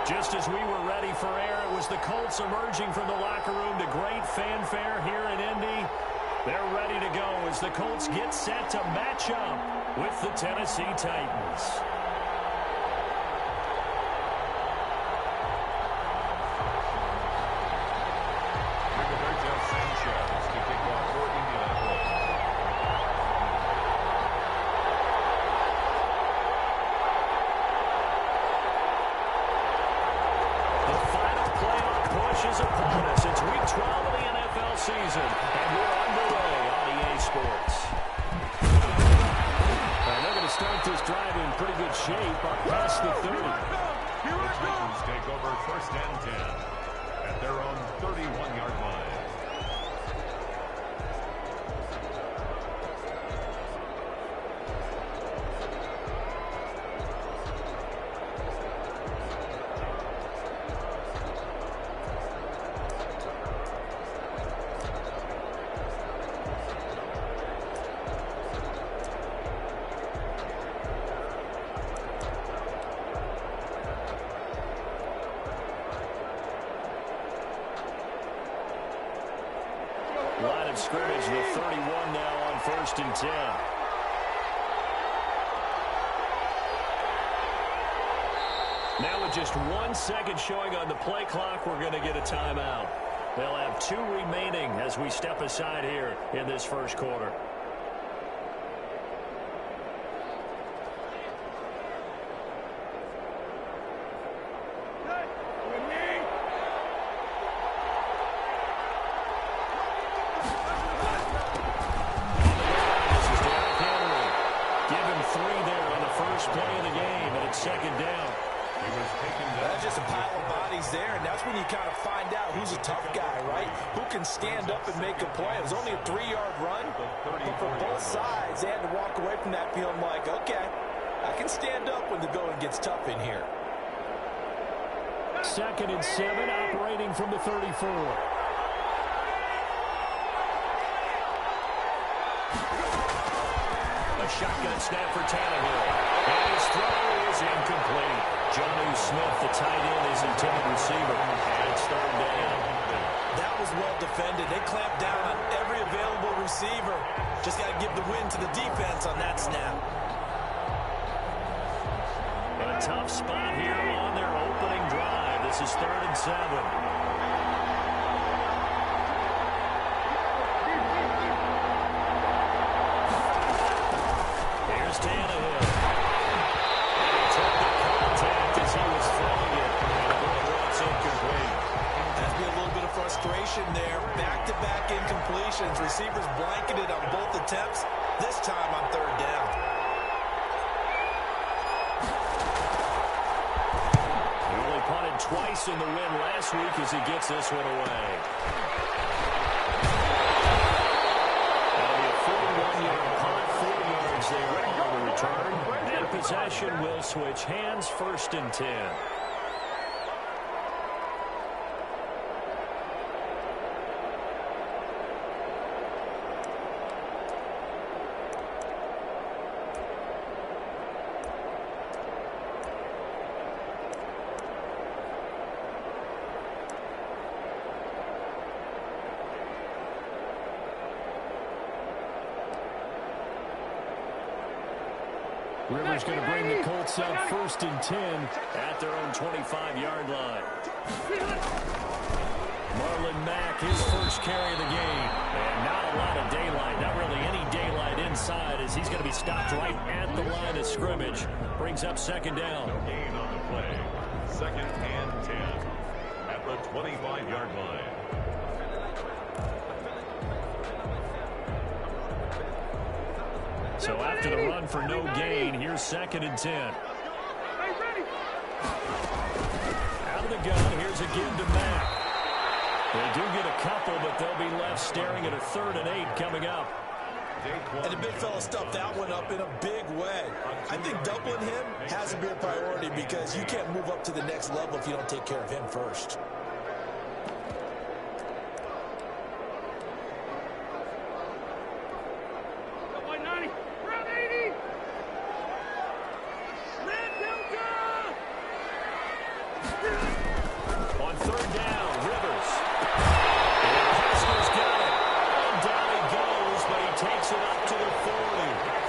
Just as we were ready for air, it was the Colts emerging from the locker room to great fanfare here in Indy. They're ready to go as the Colts get set to match up with the Tennessee Titans. Is upon us. It's week 12 of the NFL season, and we're underway on EA Sports. And they're going to start this drive in pretty good shape up past the 30. The Titans take over first and 10 at their own 31-yard line. Line of scrimmage, the 31 now on first and 10. Now with just 1 second showing on the play clock, we're going to get a timeout. They'll have 2 remaining as we step aside here in this first quarter. Play of the game, and it's second down. He was taken down. That's just a pile of bodies there, and that's when you kind of find out who's a tough guy, right? Who can stand up and make a play. It was only a 3-yard run, but for both sides, they had to walk away from that feeling like, okay, I can stand up when the going gets tough in here. Second and 7, operating from the 34. Shotgun snap for Tannehill. And his throw is incomplete. Jonnu Smith, the tight end, is intended receiver. And it's third down. That was well defended. They clamped down on every available receiver. Just got to give the win to the defense on that snap. In a tough spot here on their opening drive. This is third and 7. Tannehill. And he took the contact as he was throwing it. And it's incomplete. Has been a little bit of frustration there. Back-to-back incompletions. Receivers blanketed on both attempts. This time on third down. He only punted twice in the win last week as he gets this one away. That'll be a 41-yard punt, 4 yards there. Return, and possession will switch hands, first and 10. Rivers going to bring the Colts up first and 10 at their own 25-yard line. Marlon Mack, his first carry of the game. And not a lot of daylight, not really any daylight inside as he's going to be stopped right at the line of scrimmage. Brings up second down. No gain on the play. Second and 10 at the 25-yard line. So after the run for no gain, here's second and 10. Out of the gun, here's a give to Mack. They do get a couple, but they'll be left staring at a 3rd and 8 coming up. And the big fella stuffed that one up in a big way. I think doubling him has to be a priority because you can't move up to the next level if you don't take care of him first. On third down, Rivers. And Pascal's got it. And down he goes, but he takes it up to the 40.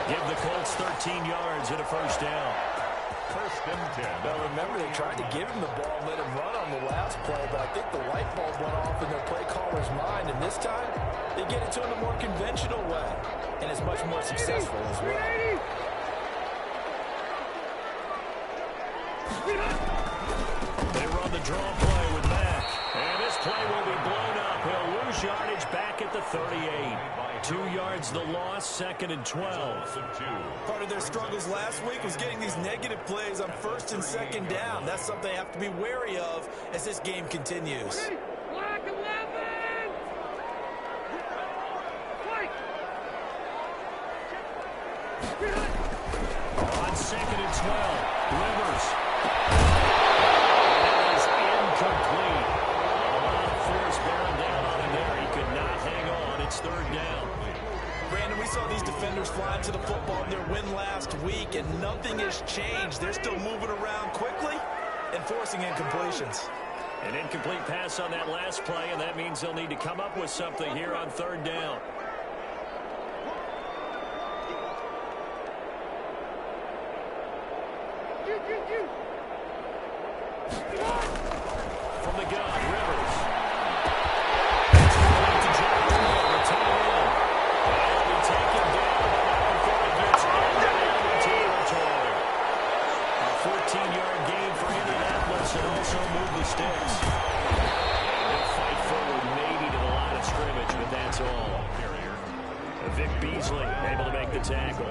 Give the Colts 13 yards and a first down. First and 10. Now remember, they tried to give him the ball and let him run on the last play, but I think the light bulb went off in their play caller's mind, and this time they get it to him a more conventional way, and it's much more successful as well. They run the draw play with Mack, and this play will be blown up. He'll lose yardage back at the 38. 2 yards the loss, second and 12. Part of their struggles last week was getting these negative plays on first and second down. That's something they have to be wary of as this game continues. Black 11! White! On second and 12, Rivers. That is incomplete. A lot of force bearing down on him there. He could not hang on. It's third down. Brandon, we saw these defenders flying to the football in their win last week, and nothing has changed. They're still moving around quickly and forcing incompletions. An incomplete pass on that last play, and that means they'll need to come up with something here on third down. From the gun, Rivers. A 14-yard gain for Indianapolis and also move the sticks. And they'll fight forward maybe to the line of scrimmage, but that's all. Vic Beasley able to make the tackle.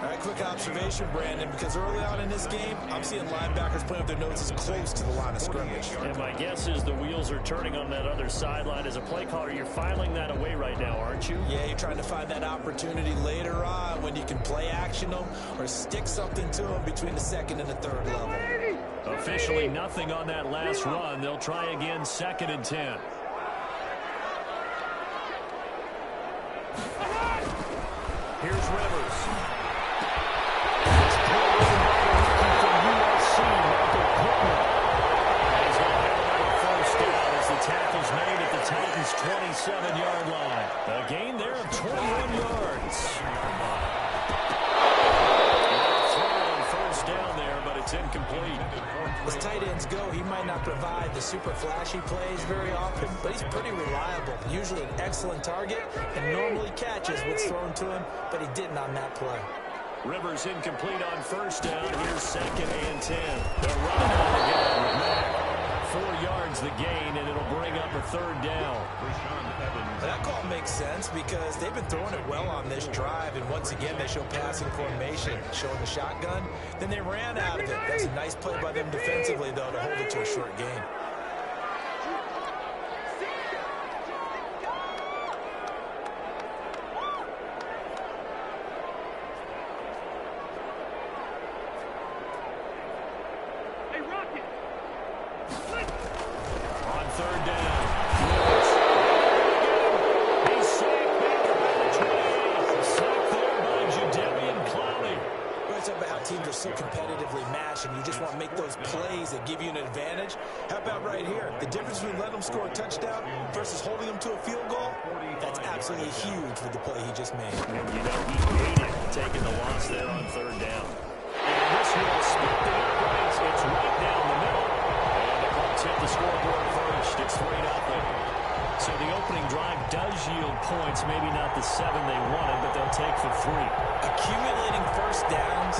All right, quick observation, Brandon, because early on in this game, I'm seeing linebackers playing with their noses close to the line of scrimmage. And my guess is the wheels are turning on that other sideline. As a play caller, you're filing that away right now, aren't you? Yeah, you're trying to find that opportunity later on when you can play action them or stick something to them between the second and the third level. Officially nothing on that last run. They'll try again, second and 10. Here's Rivers. Tackles made at the Titans' 27-yard line. A gain there of 21 yards. Throw on first down there, but it's incomplete. As tight ends go, he might not provide the super flashy plays very often, but he's pretty reliable. Usually an excellent target and normally catches what's thrown to him, but he didn't on that play. Rivers incomplete on first down. Here's second and 10. They're running out again with Mack. 4 yards the gain, and it'll bring up a third down. That call makes sense because they've been throwing it well on this drive, and once again they show passing formation, showing the shotgun. Then they ran out of it. That's a nice play by them defensively, though, to hold it to a short gain. So competitively matched, and you just want to make those plays that give you an advantage. How about right here? The difference between letting them score a touchdown versus holding them to a field goal, that's absolutely huge with the play he just made. And you know he hated taking the loss there on third down. And this will split the uprights. It's right down the middle. And the Colts hit the scoreboard first. It's 3-0. So the opening drive does yield points, maybe not the 7 they wanted, but they'll take the 3. Accumulating first downs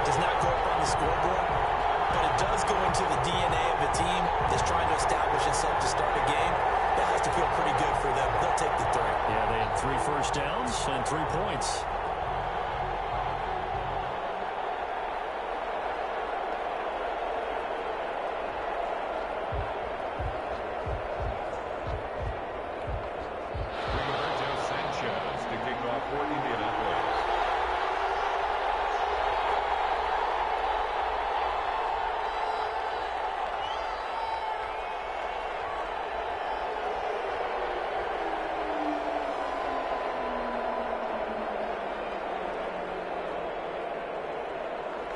does not go up on the scoreboard, but it does go into the DNA of a team that's trying to establish itself to start a game. That has to feel pretty good for them. They'll take the 3. Yeah, they had 3 first downs and 3 points.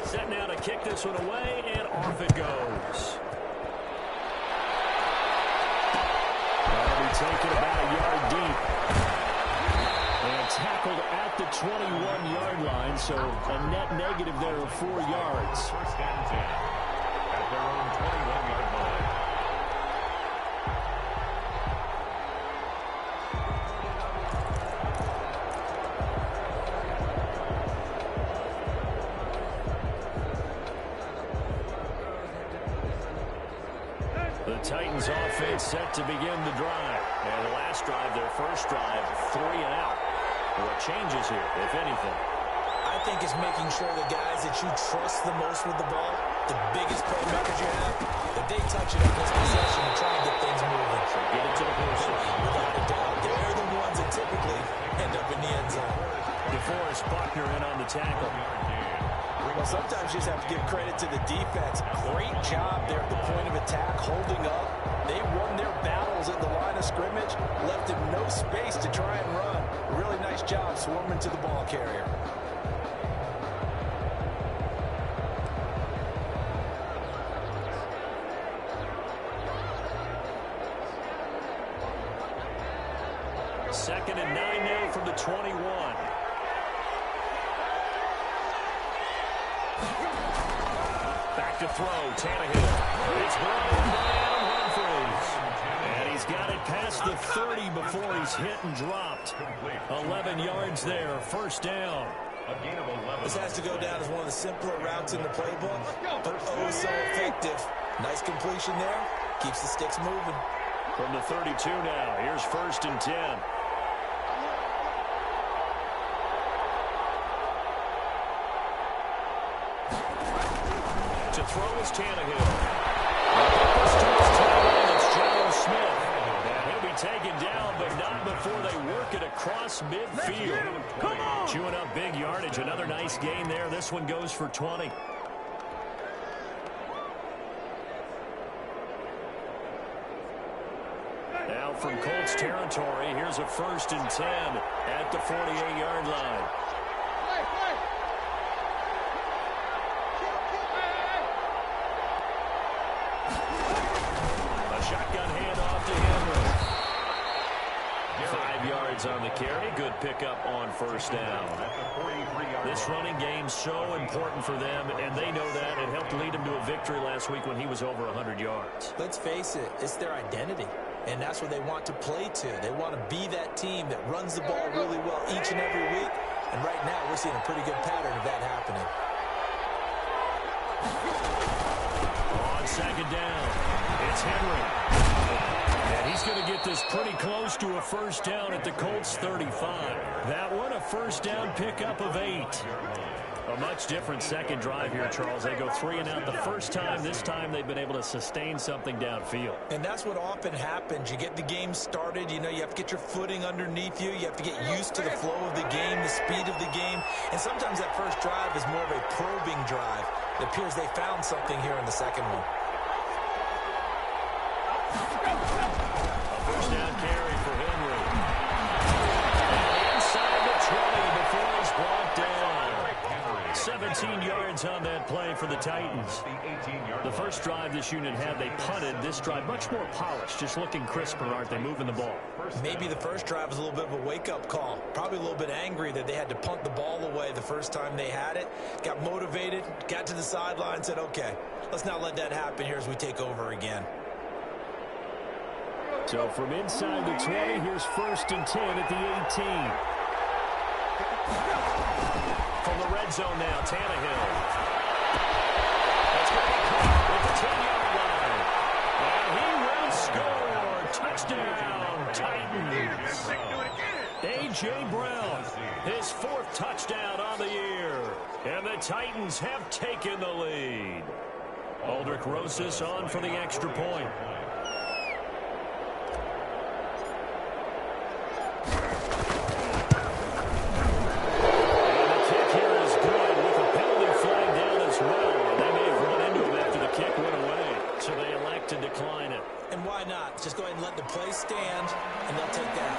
Set now to kick this one away, and off it goes. That'll be taken about a yard deep. And tackled at the 21-yard line, so a net negative there of 4 yards. First and 10 at their own 21-yard line. The Titans offense set to begin the drive. And the last drive, their first drive, 3 and out. What changes here, if anything? I think it's making sure the guys that you trust the most with the ball, the biggest playmakers you have, that they touch it on this possession and try and get things moving. So get it to the person. Without a doubt, they're the ones that typically end up in the end zone. DeForest Buckner in on the tackle. Well, sometimes you just have to give credit to the defense. Great job there at the point of attack, holding up. They won their battles at the line of scrimmage, left him no space to try and run. Really nice job swarming to the ball carrier. Second and 9 now from the 21. Back to throw, Tannehill. It's blown by Adam Humphries. And he's got it past the 30 before he's hit and dropped. 11 yards there, first down. A gain of 11. This has to go down as one of the simpler routes in the playbook, but oh so effective. Nice completion there. Keeps the sticks moving. From the 32 now, here's first and 10. To throw is Tannehill. This to his tight end, it's Joe Smith. And he'll be taken down, but not before they work it across midfield. Come on! Chewing up big yardage. Another nice gain there. This one goes for 20. Now from Colts territory, here's a first and 10 at the 48-yard line. A shotgun handoff to Henry. 5 yards on the carry. Good pickup on first down. This running game's so important for them, and they know that. It helped lead them to a victory last week when he was over 100 yards. Let's face it, it's their identity. And that's what they want to play to. They want to be that team that runs the ball really well each and every week. And right now, we're seeing a pretty good pattern of that happening. On second down, it's Henry. And he's going to get this pretty close to a first down at the Colts 35. That one, a first down pickup of 8. A much different second drive here, Charles. They go 3 and out the first time. This time they've been able to sustain something downfield. And that's what often happens. You get the game started. You know, you have to get your footing underneath you. You have to get used to the flow of the game, the speed of the game. And sometimes that first drive is more of a probing drive. It appears they found something here in the second one. A first down carry for Henry. And inside the 20 before he's brought down. 17 yards on that play for the Titans. The first drive this unit had, they punted. This drive, much more polished, just looking crisper, aren't they, moving the ball? Maybe the first drive was a little bit of a wake-up call. Probably a little bit angry that they had to punt the ball away the first time they had it. Got motivated, got to the sideline, said, okay, let's not let that happen here as we take over again. So from inside the 20, here's first and 10 at the 18. From the red zone now, Tannehill. That's going to be caught at the 10-yard line. And he will score. Touchdown, Titans. A.J. Brown, his 4th touchdown on the year. And the Titans have taken the lead. Aldrich Rosas on for the extra point. Just go ahead and let the play stand, and they'll take that.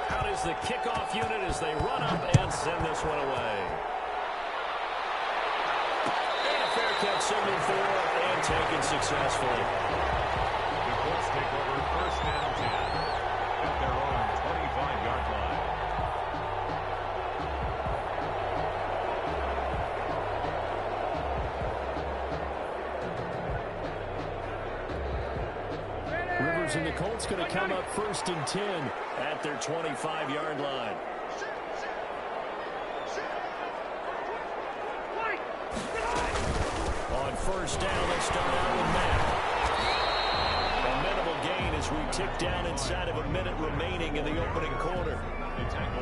Out is the kickoff unit as they run up and send this one away. And a fair catch signaled for and taken successfully. The Colts take over first and 10 at their own 25-yard line. Rivers and the Colts going to come up first and 10 at their 25-yard line. On first down, let's start out with Matt. A minimal gain as we tick down inside of a minute remaining in the opening quarter.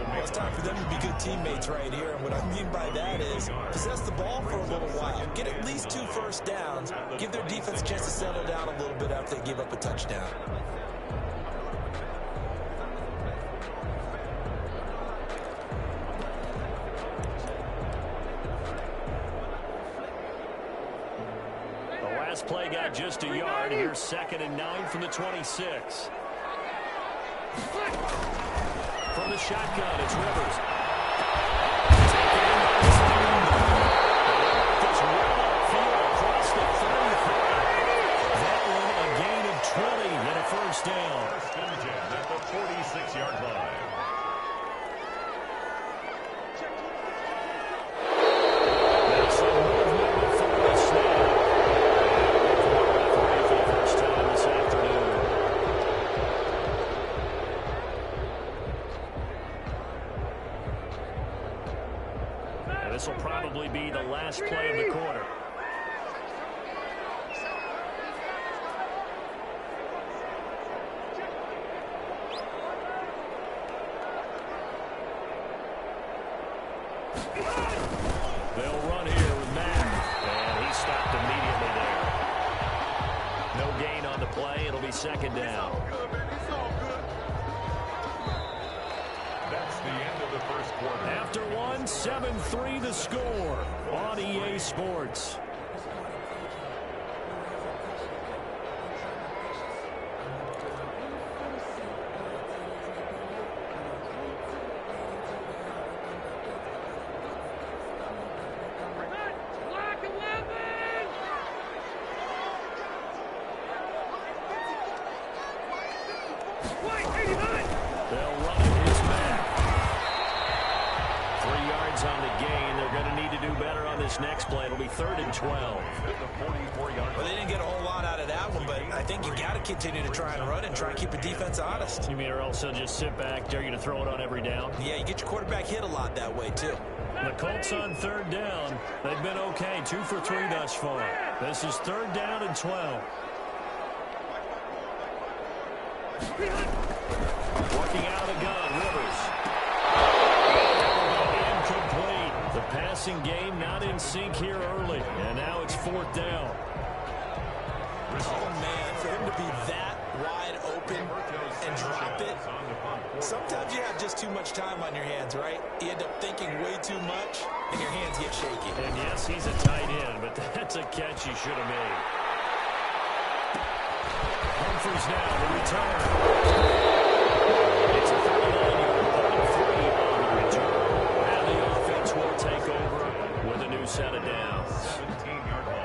Well, it's time for them to be good teammates right here. And what I mean by that is possess the ball for a little while. Get at least 2 first downs. Give their defense a chance to settle down a little bit after they give up a touchdown. The last play got just a yard. Here's 2nd and 9 from the 26. From the shotgun, it's Rivers. Just well upfield across the 35. That one a gain of 20 and a first down. First and 10 at the 46-yard line. That's the movement before the snap. Referee for the first time this afternoon. This will probably be the last play of the quarter. They'll run here with Madden, and he stopped immediately there. No gain on the play. It'll be 2nd down. That's the end of the first quarter. After one, 7-3 the score on EA Sports. Black 11! White 89! They'll run it. His man. 3 yards on the gain. They're going to need to do better on this next play. It'll be 3rd and 12. At the 44-yard Well, they didn't get a whole lot out of that one, but I think you got to continue to try and run and try and keep the defense honest. You mean or else they'll just sit back, dare you to throw it on every down? Yeah, you get your quarterback hit a lot that way, too. The Colts on 3rd down. They've been okay. 2 for 3 thus far. This is 3rd down and 12. Working out of the gun, Rivers. Incomplete. The passing game not in sync here early. And now it's 4th down. Oh, man, for him to be that wide open and drop it. Sometimes you have just too much time on your hands, right? You end up thinking way too much, and your hands get shaky. And yes, he's a tight end, but that's a catch he should have made. Humphries now, the return. It's a 39-yard 3 on the return. And the offense will take over with a new set of downs. 17-yard line.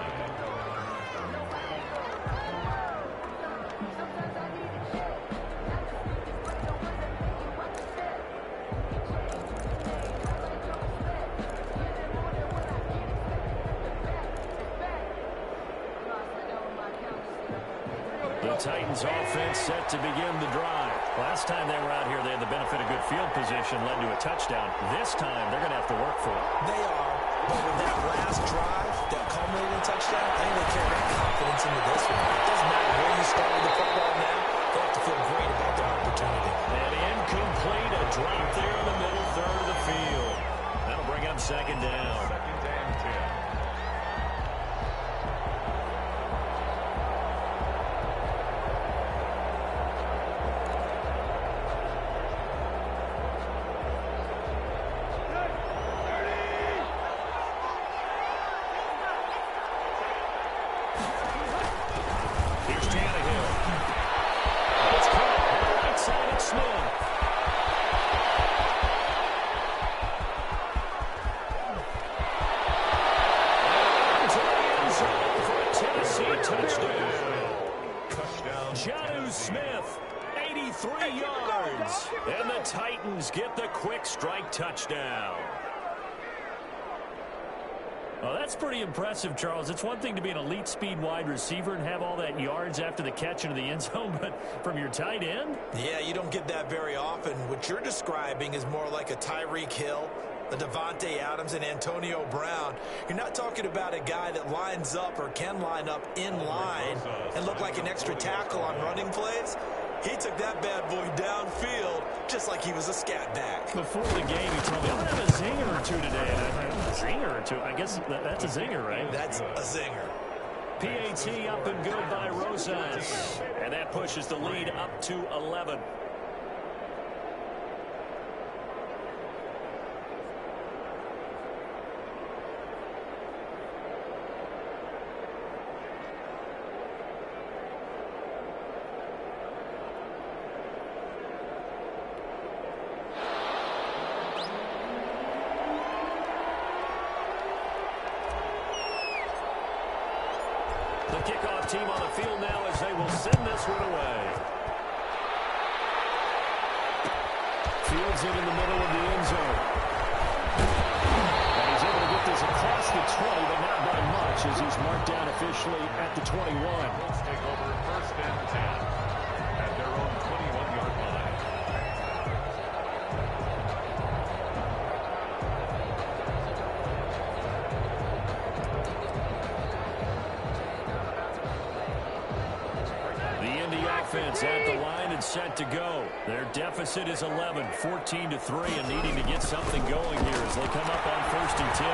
The Titans offense set to begin the drive. Last time they were out here, they had the benefit of good field position, led to a touchdown. This time, they're going to have to work for it. They are, but with that last drive, that culminating touchdown, I think they carry that confidence into this one. It doesn't matter where you started the football now. They have to feel great about their opportunity. And incomplete, a drop there in the middle third of the field. That'll bring up 2nd down. 2nd and 10. Juju Smith. 83 yards. And the Titans get the quick strike touchdown. Well, that's pretty impressive, Charles. It's one thing to be an elite speed wide receiver and have all that yards after the catch into the end zone, but from your tight end? Yeah, you don't get that very often. What you're describing is more like a Tyreek Hill, a Devontae Adams, and Antonio Brown. You're not talking about a guy that lines up or can line up in line and look like an extra tackle on running plays. He took that bad boy downfield just like he was a scat back. Before the game, he told me, I'm going to have a zinger or two today. And a zinger or two? I guess that's a zinger, right? That's a zinger. PAT up and good by Rosas. And that pushes the lead up to 11. The kickoff team on the field now as they will send this one away. Fields it in the middle of the end zone. And he's able to get this across the 20, but not by much as he's marked down officially at the 21. Colts take over first and 10 at their own 21-yard line. Offense at the line and set to go. Their deficit is 11, 14-3, and needing to get something going here as they come up on 1st and 10.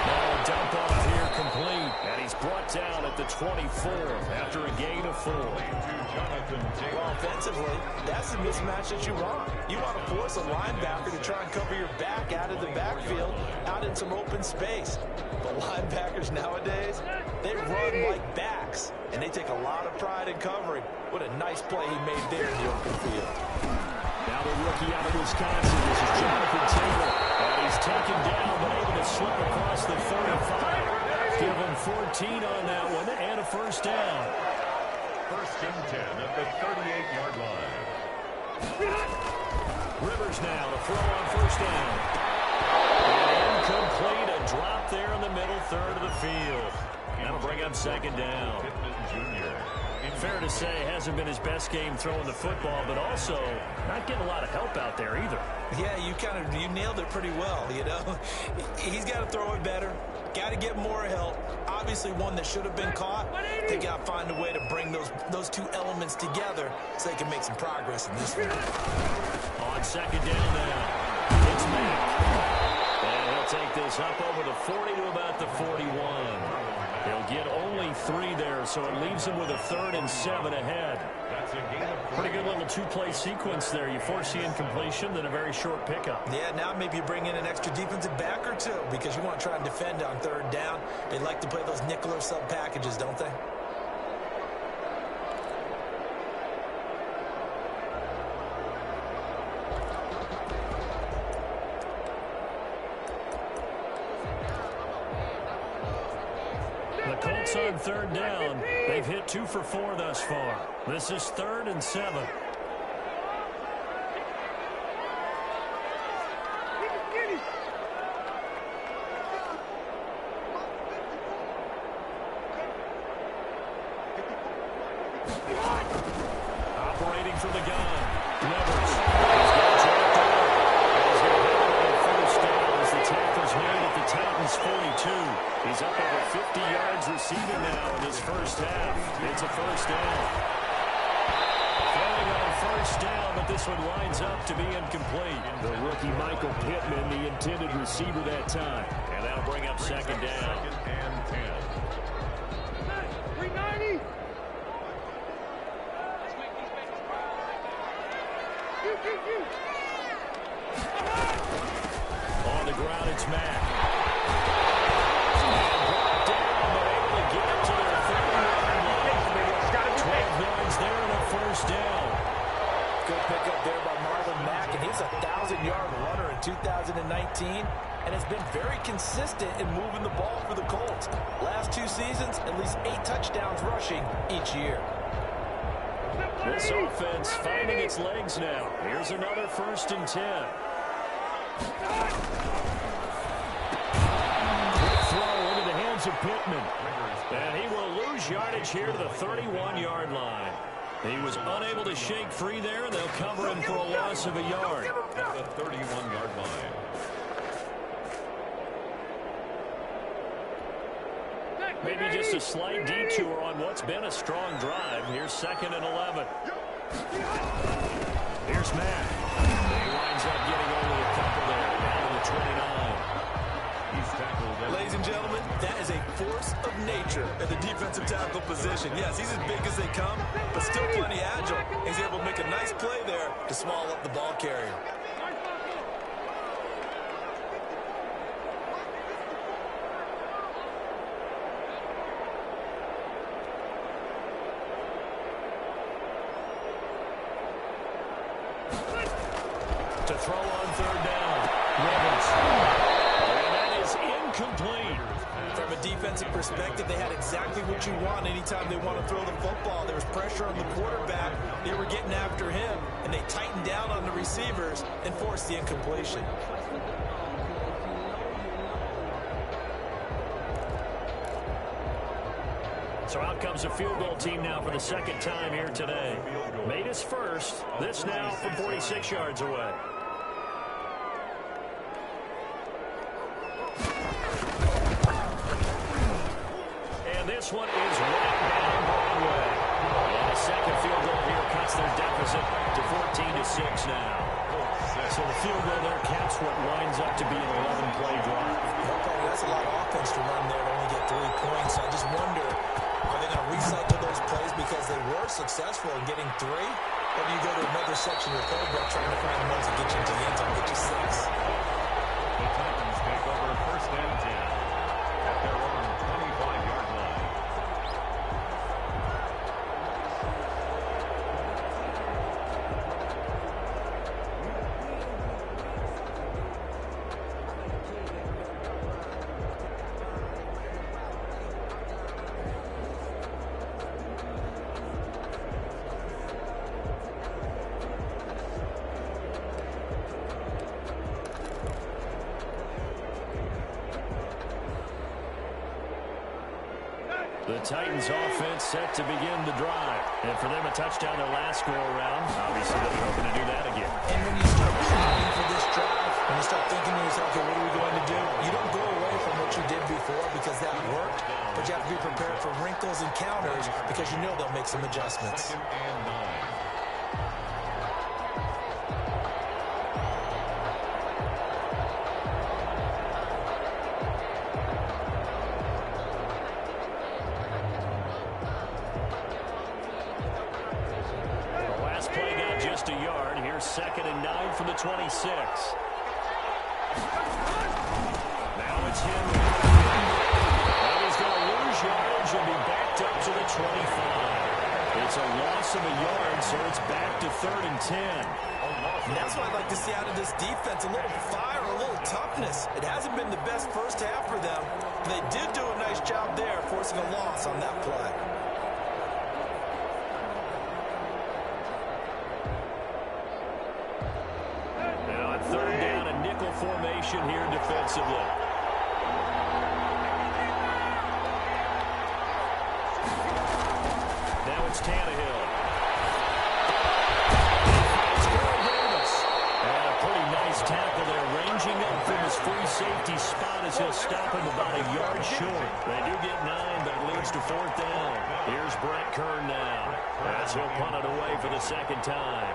Now a dump off here complete, and he's brought down at the 24 after a gain of 4. Well, offensively, that's the mismatch that you want. You want to force a linebacker to try and cover your back out of the backfield, out in some open space. But linebackers nowadays, they run like backs, and they take a lot of pride in covering. What a nice play he made there in the open field. Now the rookie out of Wisconsin, this is Jonathan Taylor. And he's taken down, but able to slip across the 35. Give him 14 on that one, and a first down. First and 10 at the 38-yard line. Rivers now to throw on first down. And incomplete, a drop there in the middle third of the field. That'll bring up second down. Fair to say, hasn't been his best game throwing the football, but also not getting a lot of help out there either. Yeah, you nailed it pretty well, you know. He's got to throw it better. Got to get more help. Obviously one that should have been caught. They got to find a way to bring those two elements together so they can make some progress in this one. On second down now, it's Mack. And he'll take this up over the 40 to about the 41. He'll get only 3 there, so it leaves him with a 3rd and 7 ahead. Pretty good little two-play sequence there. You force the incompletion, then a very short pickup. Yeah, now maybe you bring in an extra defensive back or two because you want to try and defend on 3rd down. They like to play those nickel or sub packages, don't they? The Colts on 3rd down. They've hit 2 for 4 thus far. This is 3rd and 7. Operating from the gun. Rivers. He's got dropped out. He's going to have it on first down as the tackle's made at the Titans' 42. He's up over 50 yards receiving now in his first half. It's a first down. Throwing on first down, but this one lines up to be incomplete. The rookie Michael Pittman, the intended receiver that time. And that'll bring up second down. Second and 10. 390. On the ground, it's Mack. And brought down, but able to get it to their 30-yard line. 12 yards there and a first down. Good pickup there by Marlon Mack, and he's a 1,000-yard runner in 2019, and has been very consistent in moving the ball for the Colts. Last 2 seasons, at least 8 touchdowns rushing each year. This offense finding its legs now. Here's another 1st and 10. Quick throw into the hands of Pittman. And he will lose yardage here to the 31-yard line. He was unable to shake free there, and they'll cover him for a loss of a yard. At the 31-yard line. Maybe just a slight detour on what's been a strong drive. Here's 2nd and 11. Here's Matt. He winds up getting only a couple there, down to the 29. He's tackled. Ladies and gentlemen, that is a force of nature at the defensive tackle position. Yes, he's as big as they come, but still plenty agile. He's able to make a nice play there to swallow up the ball carrier. To throw on 3rd down. Rivers. And that is incomplete. From a defensive perspective, they had exactly what you want anytime they want to throw the football. There was pressure on the quarterback. They were getting after him, and they tightened down on the receivers and forced the incompletion. So out comes a field goal team now for the 2nd time here today. Made his first. This now from 46 yards away. And this one is right down Broadway. And a 2nd field goal here cuts their deficit to 14-6 now. So the field goal there caps what winds up to be an 11-play drive. That's a lot of offense to run there to only get 3 points. I just wonder, are they going to recycle those plays because they were successful in getting 3? Or do you go to another section of your playbook trying to find the ones that get you into the end zone, get you 6? The Titans take over 1st and 10 at their own 25-yard line. The Titans offense set to begin the drive. And for them, a touchdown their last go-around. Obviously, they'll be hoping to do that again. And when you start planning for this drive, when you start thinking to yourself, okay, what are we going to do? You don't go away from what you did before because that worked, but you have to be prepared for wrinkles and counters because you know they'll make some adjustments. 2nd and 9. Play got just a yard. Here's 2nd and 9 from the 26. Now it's him. And he's going to lose yardage and be backed up to the 25. It's a loss of a yard, so it's back to 3rd and 10. And that's what I'd like to see out of this defense, a little fire, a little toughness. It hasn't been the best first half for them. They did do a nice job there, forcing a loss on that play. Formation here defensively. Now it's Tannehill. And a pretty nice tackle there, ranging up from his free safety spot as he'll stop him about a yard short. They do get 9, but it leads to 4th down. Here's Brett Kern now, as he'll punt it away for the 2nd time.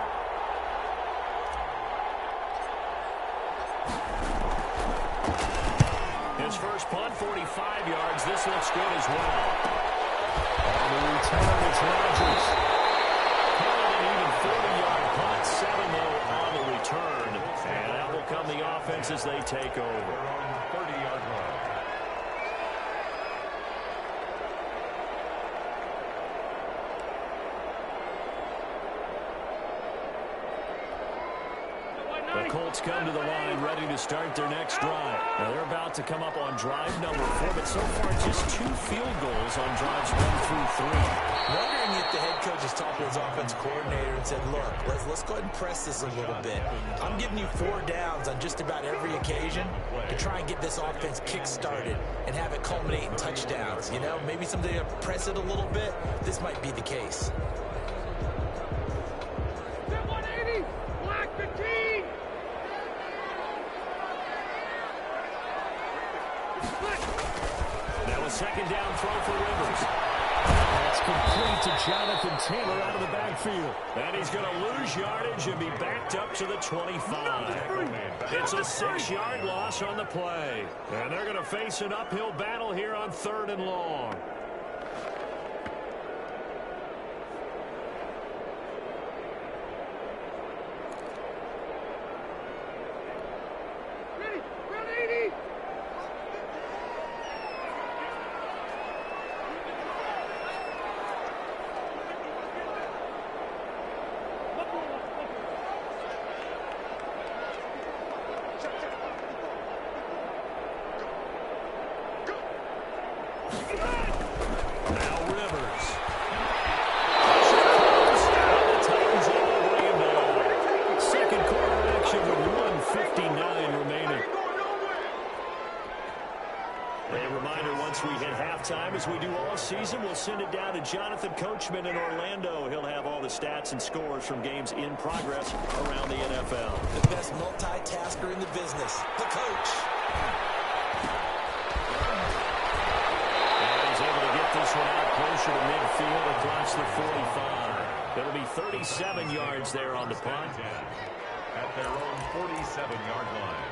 His first punt, 45 yards. This looks good as well. On the return, it's Rodgers. Calling an even 40-yard punt, 7-0 on the return. And that will come the offense as they take over. 30-yard line. The Colts come to the line ready to start their next drive. Now they're about to come up on drive number 4, but so far just 2 field goals on drives 1 through 3. Wondering if the head coach has talked to his offensive coordinator and said, look, let's go ahead and press this a little bit. I'm giving you 4 downs on just about every occasion to try and get this offense kick-started and have it culminate in touchdowns. You know, maybe someday to press it a little bit. This might be the case. Now a second down throw for Rivers. That's complete to Jonathan Taylor out of the backfield. And he's going to lose yardage and be backed up to the 25. It's a 6-yard loss on the play. And they're going to face an uphill battle here on 3rd and long. As we do all season, we'll send it down to Jonathan Coachman in Orlando. He'll have all the stats and scores from games in progress around the NFL. The best multitasker in the business, the coach. And he's able to get this one out closer to midfield across the 45. It'll be 37 yards there on the punt. At their own 47-yard line.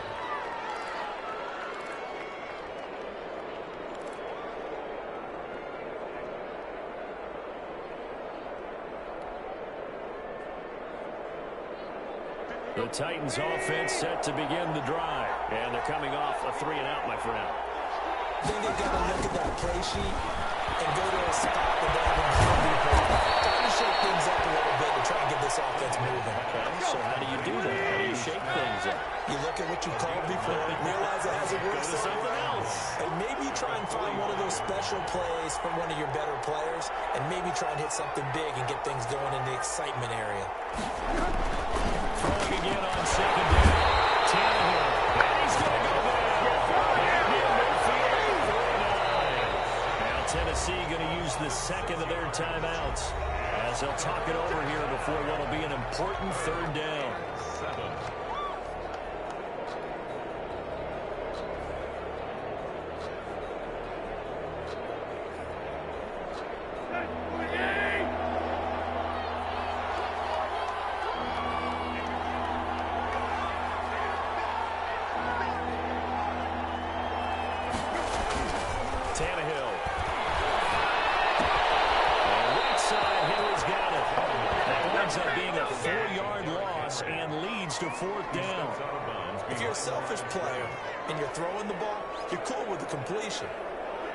The Titans offense set to begin the drive. And they're coming off a 3-and-out, my friend. I think they've got to look at that play sheet and go to a spot that they haven't done before. Trying to shake things up a little bit to try and get this offense moving. Okay, so how do you do that? How do you shake things up? You look at what you called before, realize it hasn't worked. Go to something else. And maybe try and find one of those special plays from one of your better players, and maybe try and hit something big and get things going in the excitement area. Throwing again on second down. Tannehill. And he's going to go down. Now Tennessee going to use the second of their timeouts as they'll talk it over here before what will be an important 3rd down. 7. Tannehill. And right side, Hill's got it. That winds up being a 4-yard loss and leads to 4th down. If you're a selfish player and you're throwing the ball, you're cool with the completion.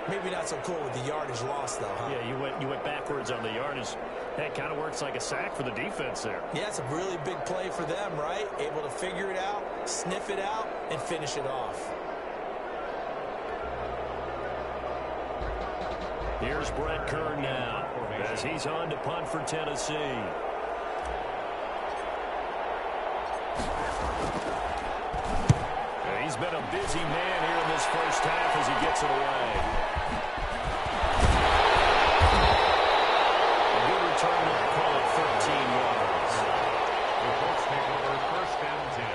Maybe not so cool with the yardage loss, though, huh? Yeah, you went backwards on the yardage. That kind of works like a sack for the defense there. Yeah, it's a really big play for them, right? Able to figure it out, sniff it out, and finish it off. Here's Brett Kern now as he's on to punt for Tennessee. And he's been a busy man here in this first half as he gets it away. A good return to call it 13 yards. The Colts take over 1st and 10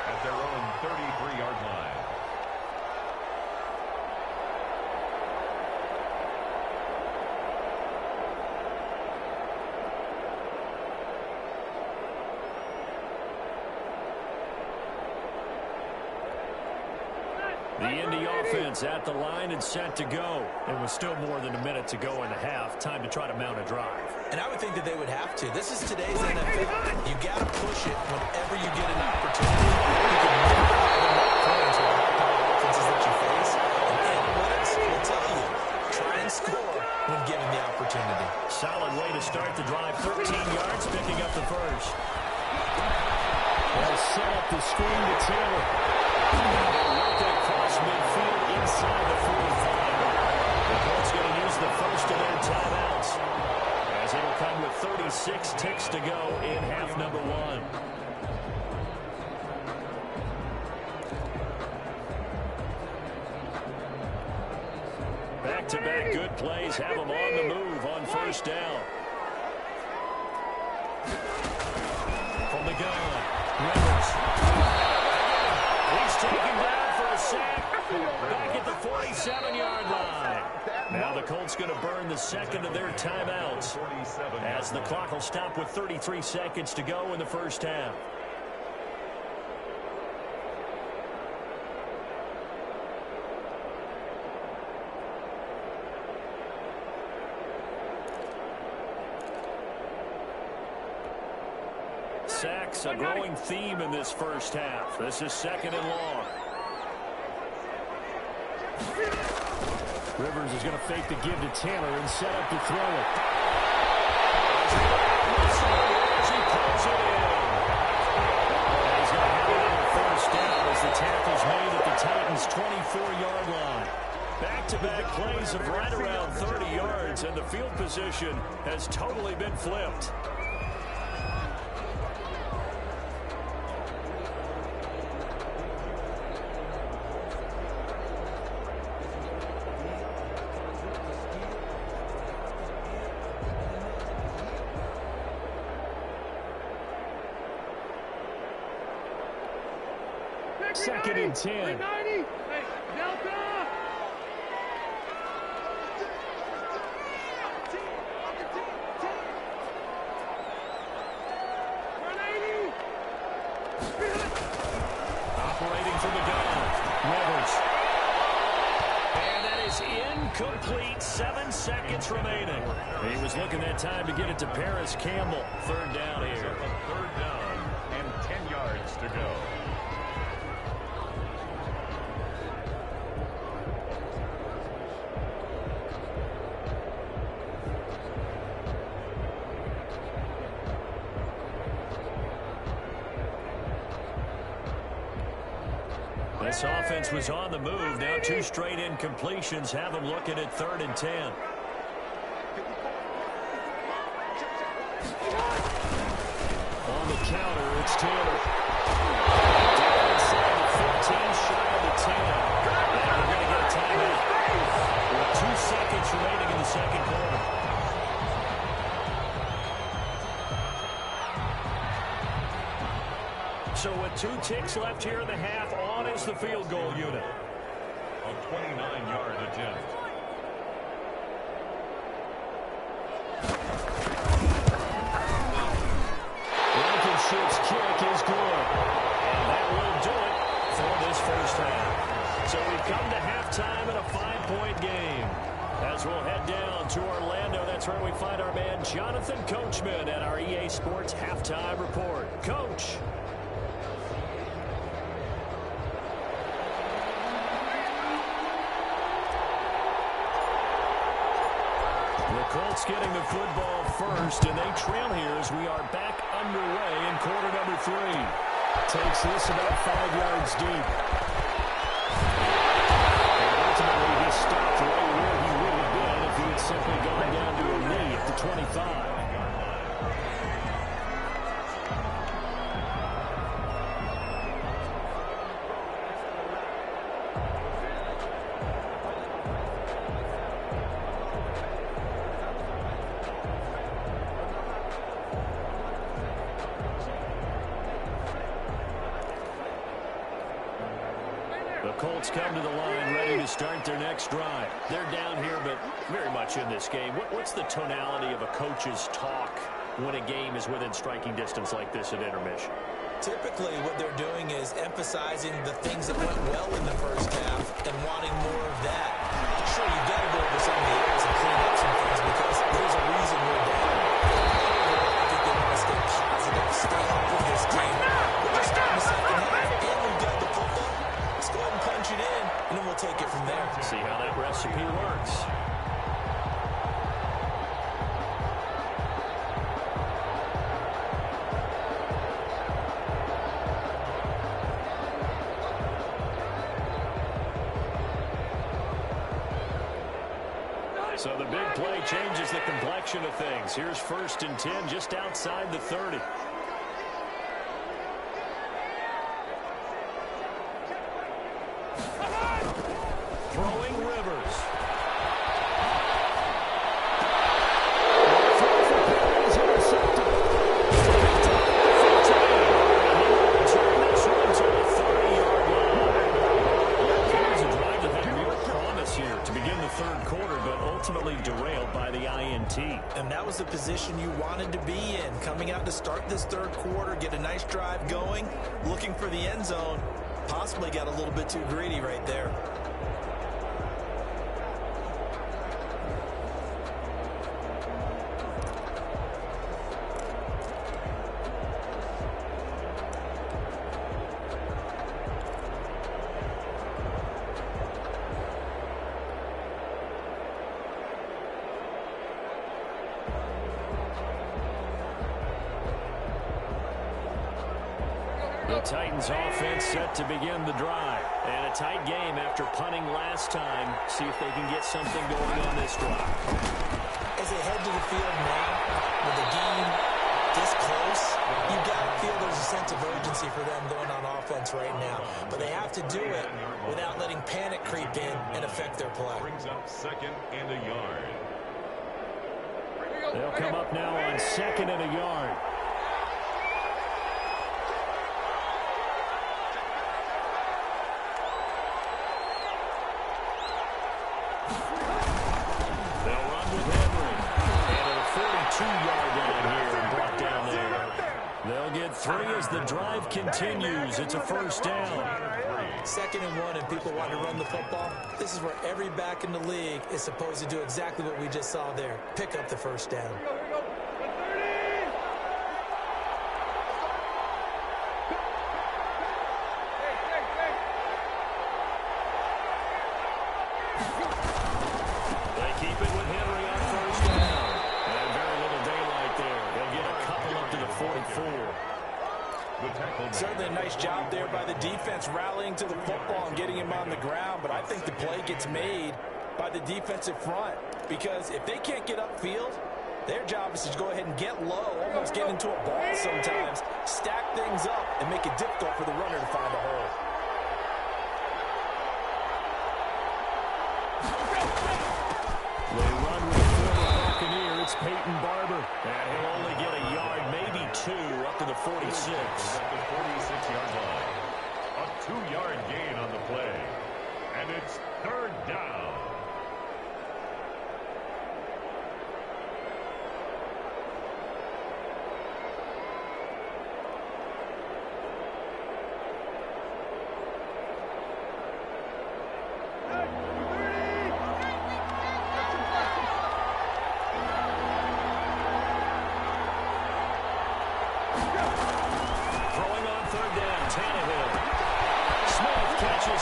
at their own 33-yard line. The Indy offense at the line and set to go. It was still more than a minute to go in the half. Time to try to mount a drive. And I would think that they would have to. This is today's NFL. You got to push it whenever you get an opportunity. You can never have enough points with high-powered offenses that you face. And analytics will tell you, try and score when given the opportunity. Solid way to start the drive. 13 yards, picking up the first. They'll set up the screen to Taylor. Working across midfield inside the 45. The Colts going to use the first of their timeouts, as it'll come with 36 ticks to go in half number one. Back-to-back good plays have them on the move on first down. From the gun, Rivers. He's taken down for a sack. Back at the 47-yard line. Now the Colts going to burn the second of their timeouts, as the clock will stop with 33 seconds to go in the first half. Sacks, a growing theme in this first half. This is second and long. Rivers is going to fake the give to Taylor and set up to throw it. As he pulls it in. And he's going to have another first down as the tackle's made at the Titans' 24-yard line. Back-to-back plays of right around 30 yards, and the field position has totally been flipped. Second and 10. Hey, Delta! Operating from the gun, Rivers. And that is incomplete. 7 seconds remaining. He was looking that time to get it to Paris Campbell. Third down here. Third down and 10 yards to go. This offense was on the move. Now 2 straight incompletions have them looking at 3rd and 10. On the counter, it's Taylor. Down inside the 15, shy of the 10. And we're going to get a timeout with 2 seconds remaining in the second quarter. So with 2 ticks left here in the half, on is the field goal unit. A 29-yard attempt. Blankenship's kick is good. And that will do it for this first half. So we've come to halftime in a 5-point game. As we'll head down to Orlando, that's where we find our man Jonathan Coachman at our EA Sports Halftime Report. Coach. Colts getting the football first, and they trail here as we are back underway in quarter number 3. Takes this about 5 yards deep. And ultimately, he stopped right where he would have been if he had simply gone down to a knee at the 25. Colts come to the line ready to start their next drive. They're down here, but very much in this game. What's the tonality of a coach's talk when a game is within striking distance like this at intermission? Typically, what they're doing is emphasizing the things that went well in the first half and wanting more of that. Sure, you got to go over some of the areas and clean up some things because there's a reason we're down. I think they want to stay positive, stay up with this team. We're just starting the second half, and we've got the football. Let's go ahead and punch it in, and then we'll take it from there. See how that recipe works. So the big play changes the complexion of things. Here's 1st and 10 just outside the 30. Throwing Rivers. Ultimately derailed by the INT. And that was the position you wanted to be in. Coming out to start this 3rd quarter, get a nice drive going, looking for the end zone. Possibly got a little bit too greedy right there. The Titans offense set to begin the drive. And a tight game after punting last time. See if they can get something going on this drive. As they head to the field now, with the game this close, you got to feel there's a sense of urgency for them going on offense right now. But they have to do it without letting panic creep in and affect their play. Brings up 2nd and a yard. They'll come up now on 2nd and a yard. They'll run with Henry. And at a 42-yard line here and brought down there. They'll get 3 as the drive continues. It's a 1st down. 2nd and 1 and people want to run the football. This is where every back in the league is supposed to do exactly what we just saw there. Pick up the 1st down. They keep it with Henry on 1st down. And very little daylight there. They'll get a couple up to the 44. Certainly a nice job there by the defense rallying to the football and getting him on the ground, but I think the play gets made by the defensive front because if they can't get upfield, their job is to go ahead and get low, almost get into a ball sometimes, stack things up, and make it difficult for the runner to find a hole. They run with former Buccaneer. It's Peyton Barber. And he'll only get a yard, maybe 2, up to the 46. At the 46-yard line. A 2-yard gain on the play. And it's 3rd down.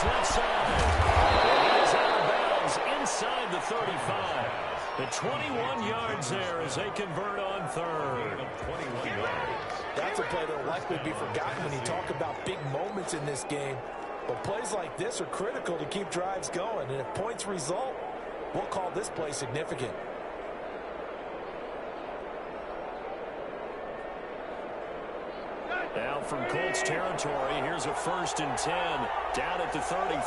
Left side. He is out of bounds inside the 35. The 21 yards there as they convert on 3rd. 21 yards. That's a play that will likely be forgotten when you talk about big moments in this game. But plays like this are critical to keep drives going. And if points result, we'll call this play significant. Now from Colts territory, here's a 1st and 10. Down at the 33.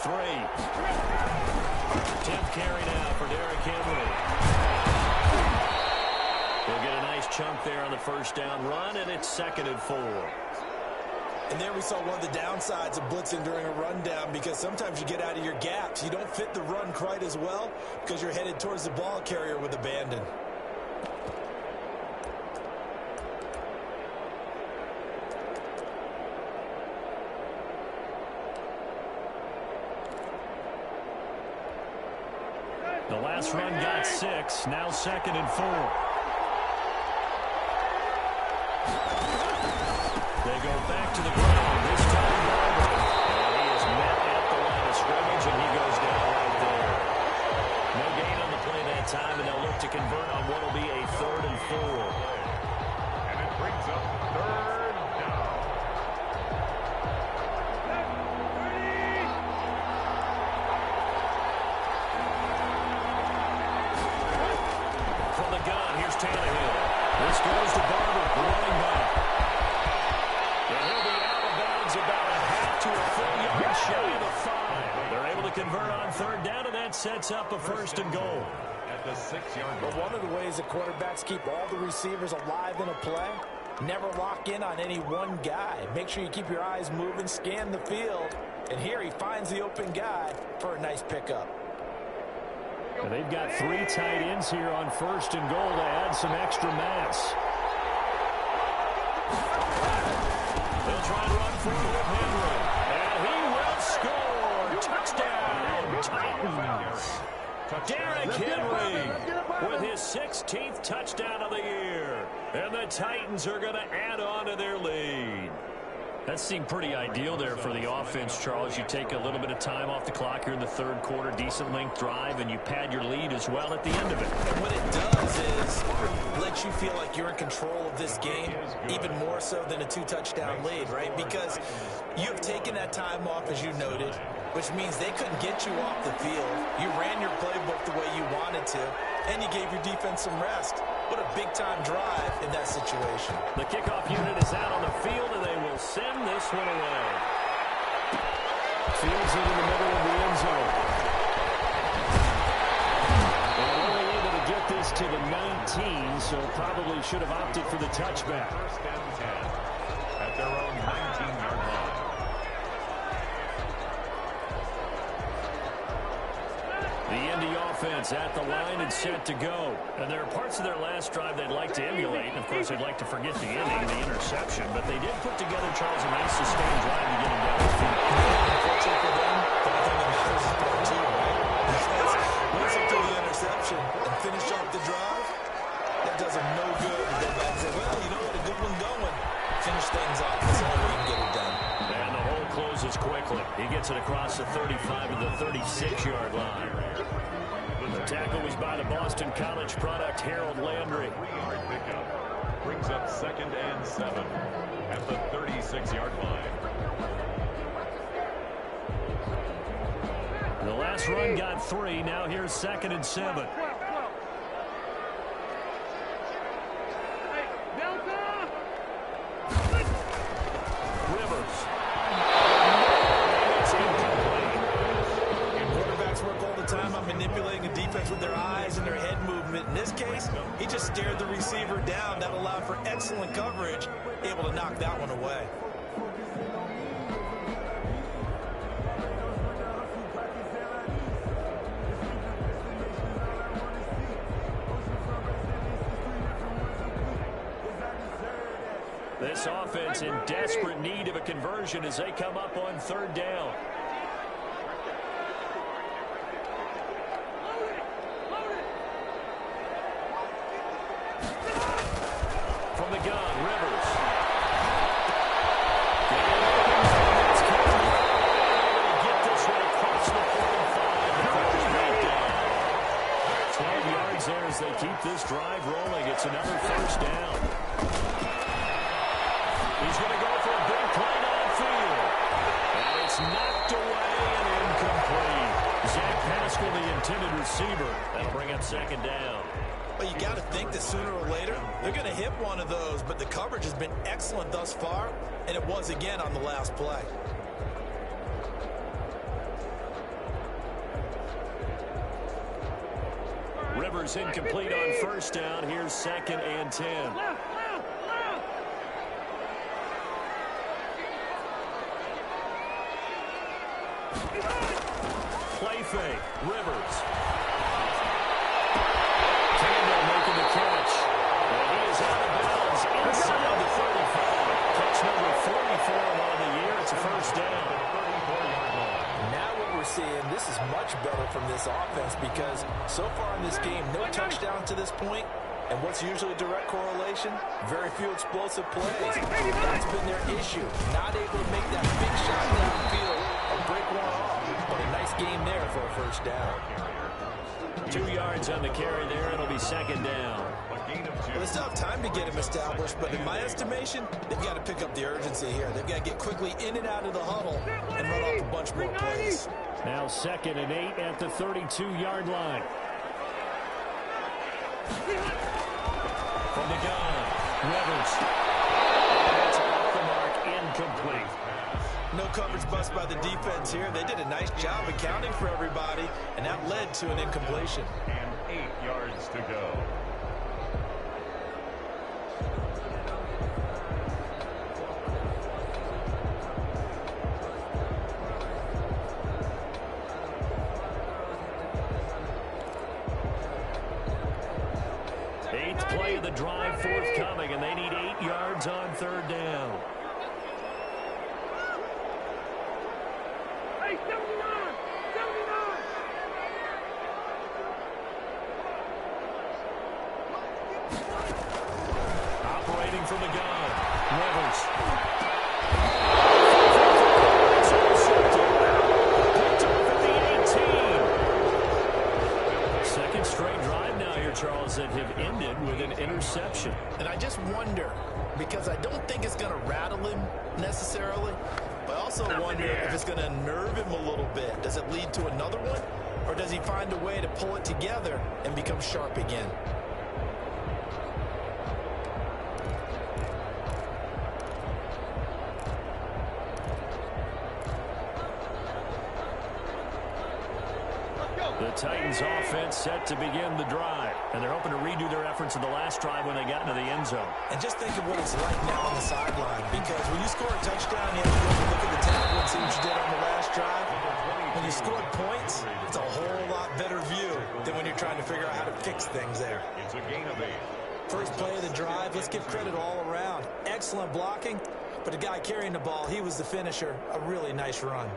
10th carry now for Derrick Henry. They'll get a nice chunk there on the 1st down run, and it's 2nd and 4. And there we saw one of the downsides of blitzing during a rundown because sometimes you get out of your gaps. You don't fit the run quite as well because you're headed towards the ball carrier with abandon. The last run got 6. Now 2nd and 4. They go back to the ground. This time Barber. And he is met at the line of scrimmage, and he goes down right there. No gain on the play that time, and they'll look to convert on what will be a 3rd and 4. And it brings up 3rd down. sets up a first and goal. At the 6-yard line. But one of the ways that quarterbacks keep all the receivers alive in a play, never lock in on any one guy. Make sure you keep your eyes moving, scan the field. And here he finds the open guy for a nice pickup. And they've got 3 tight ends here on first and goal to add some extra mass. They'll try and run for it with Henry. And he will score. Touchdown, Titans. Derrick Henry with his 16th touchdown of the year. And the Titans are going to add on to their lead. That seemed pretty ideal there for the offense, Charles. You take a little bit of time off the clock here in the third quarter, decent length drive, and you pad your lead as well at the end of it. And what it does is let you feel like you're in control of this game, even more so than a 2-touchdown lead, right? Because you've taken that time off, as you noted, which means they couldn't get you off the field. You ran your playbook the way you wanted to, and you gave your defense some rest. What a big-time drive in that situation. The kickoff unit is out on the field, and they will send this one away. Fields it in the middle of the end zone. They're only able to get this to the 19, so probably should have opted for the touchback. First and 10 at their own 19-yard line. The Indy offense at the line and set to go. And there are parts of their last drive they'd like to emulate. And, of course, they'd like to forget the inning, the interception. But they did put together, Charles, a nice sustained drive to get him down the field. Unfortunately for them, the only thing that matters is part 2, right? Once they threw the interception and finish off the drive, that does them no good to go back and say, well, you know what, a good one going. Finish things off. That's the only way you can get it done. And the hole closes quickly. He gets it across the 35 to the 36-yard line. The tackle was by the Boston College product, Harold Landry. 3-yard pickup brings up 2nd and 7 at the 36-yard line. The last run got 3. Now here's 2nd and 7. Rivers. It's incomplete. Quarterbacks work all the time on manipulating a defense with their eyes and their head movement. In this case, he just stared the receiver down. That allowed for excellent coverage, able to knock that one away. This offense in desperate need of a conversion as they come up on 3rd down. From the gun, Rivers. Get this one across the 45 before it's brought down. 12 yards there as they keep this drive rolling. It's another 1st down. He's going to go for a big play downfield. And it's knocked away and incomplete. Zach Pascal, the intended receiver. That'll bring up 2nd down. Well, you got to think that sooner or later, they're going to hit one of those, but the coverage has been excellent thus far, and it was again on the last play. Rivers incomplete on 1st down. Here's 2nd and 10. Play fake. Rivers. Campbell making the catch. And he is out of bounds inside the 35. Catch number 44 on the year. It's a 1st down. Now what we're seeing, this is much better from this offense because so far in this game, no touchdown to this point. And what's usually a direct correlation? Very few explosive plays. That's been their issue. Not able to make that big shot downfield or break one off. But a nice game there for a 1st down. 2 yards on the carry there. It'll be 2nd down. Well, they still have time to get him established, but in my estimation, they've got to pick up the urgency here. They've got to get quickly in and out of the huddle and run off a bunch more plays. Now 2nd and 8 at the 32-yard line. From the gun, Rivers. And it's off the mark, incomplete. No coverage bust by the defense here. They did a nice job accounting for everybody, and that led to an incompletion. And 8 yards to go. Eighth play of the drive forthcoming, and they need 8 yards on third down. Hey, 79! 79! Operating from the gun, Rivers. Picked off at the 18. Second straight drive now here, Charles, that have ended with an interception. And I just wonder, because I don't think it's going to rattle him necessarily, but I also wonder if it's going to nerve him a little bit. Does it lead to another one, or does he find a way to pull it together and become sharp again? The Titans offense set to begin the drive, and they're hoping to redo their efforts in the last drive when they got into the end zone. And just think of what it's like now on the sideline, because when you score a touchdown, you have to go and look at the table and see what you did on the last drive. When you scored points, it's a whole lot better view than when you're trying to figure out how to fix things there. It's a gain of 8. First play of the drive, let's give credit all around. Excellent blocking, but the guy carrying the ball, he was the finisher. A really nice run.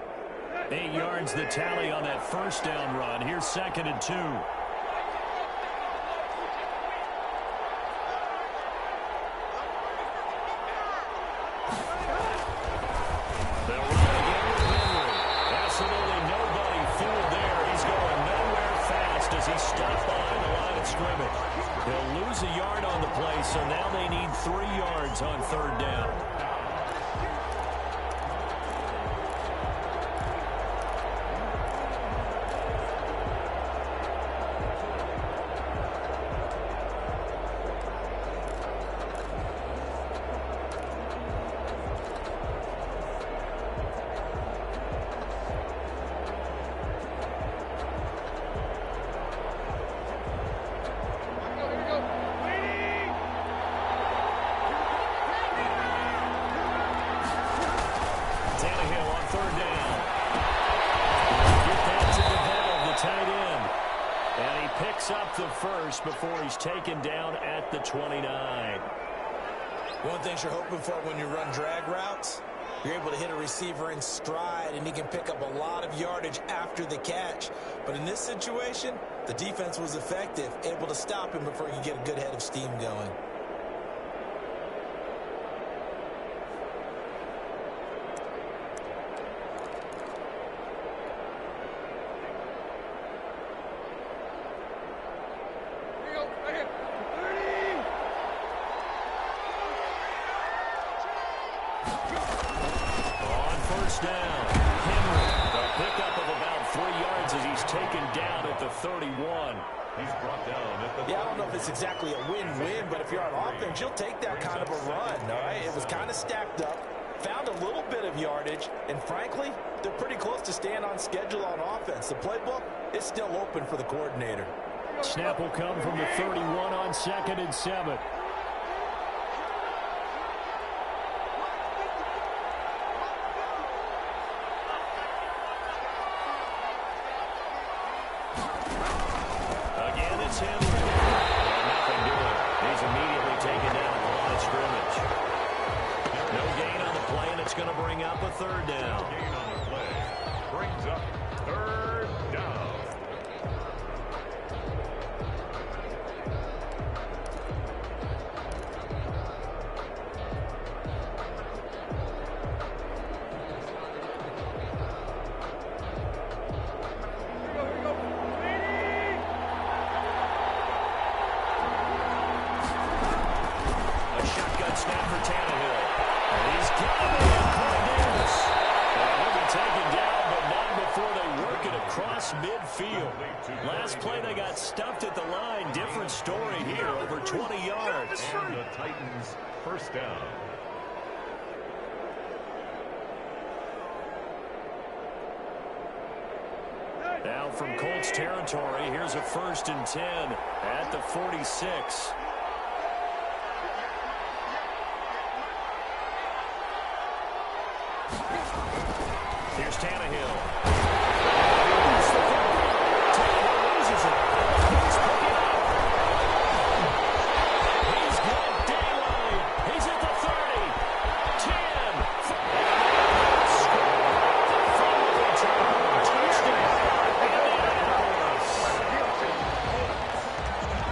8 yards the tally on that first down run. Here's 2nd and 2. They'll run again with Henry. Absolutely nobody fooled there. He's going nowhere fast as he stopped behind the line of scrimmage. He'll lose a yard on the play, so now they need 3 yards on third down. Up the first before he's taken down at the 29. One of the things you're hoping for when you run drag routes, you're able to hit a receiver in stride, and he can pick up a lot of yardage after the catch. But in this situation, the defense was effective, able to stop him before he could get a good head of steam going. Down. Henry, a pickup of about 3 yards as he's taken down at the 31. He's brought down at the I don't know if it's exactly a win-win, but if you're on offense, you'll take that kind of a run, all right? It was kind of stacked up, found a little bit of yardage, and frankly, they're pretty close to staying on schedule on offense. The playbook is still open for the coordinator. Snap will come from the 31 on 2nd and 7. third down. Gain on the play brings up third down. A shotgun snap for Tannehill. And he's got it. He'll be taken down, but not before they work it across midfield. Last play, they got stuffed at the line. Different story here, over 20 yards. And the Titans first down. Now from Colts territory, here's a 1st and 10 at the 46. Here's Tannehill. Tannehill loses it. He's picking up. He's got daylight. He's at the 30. 10.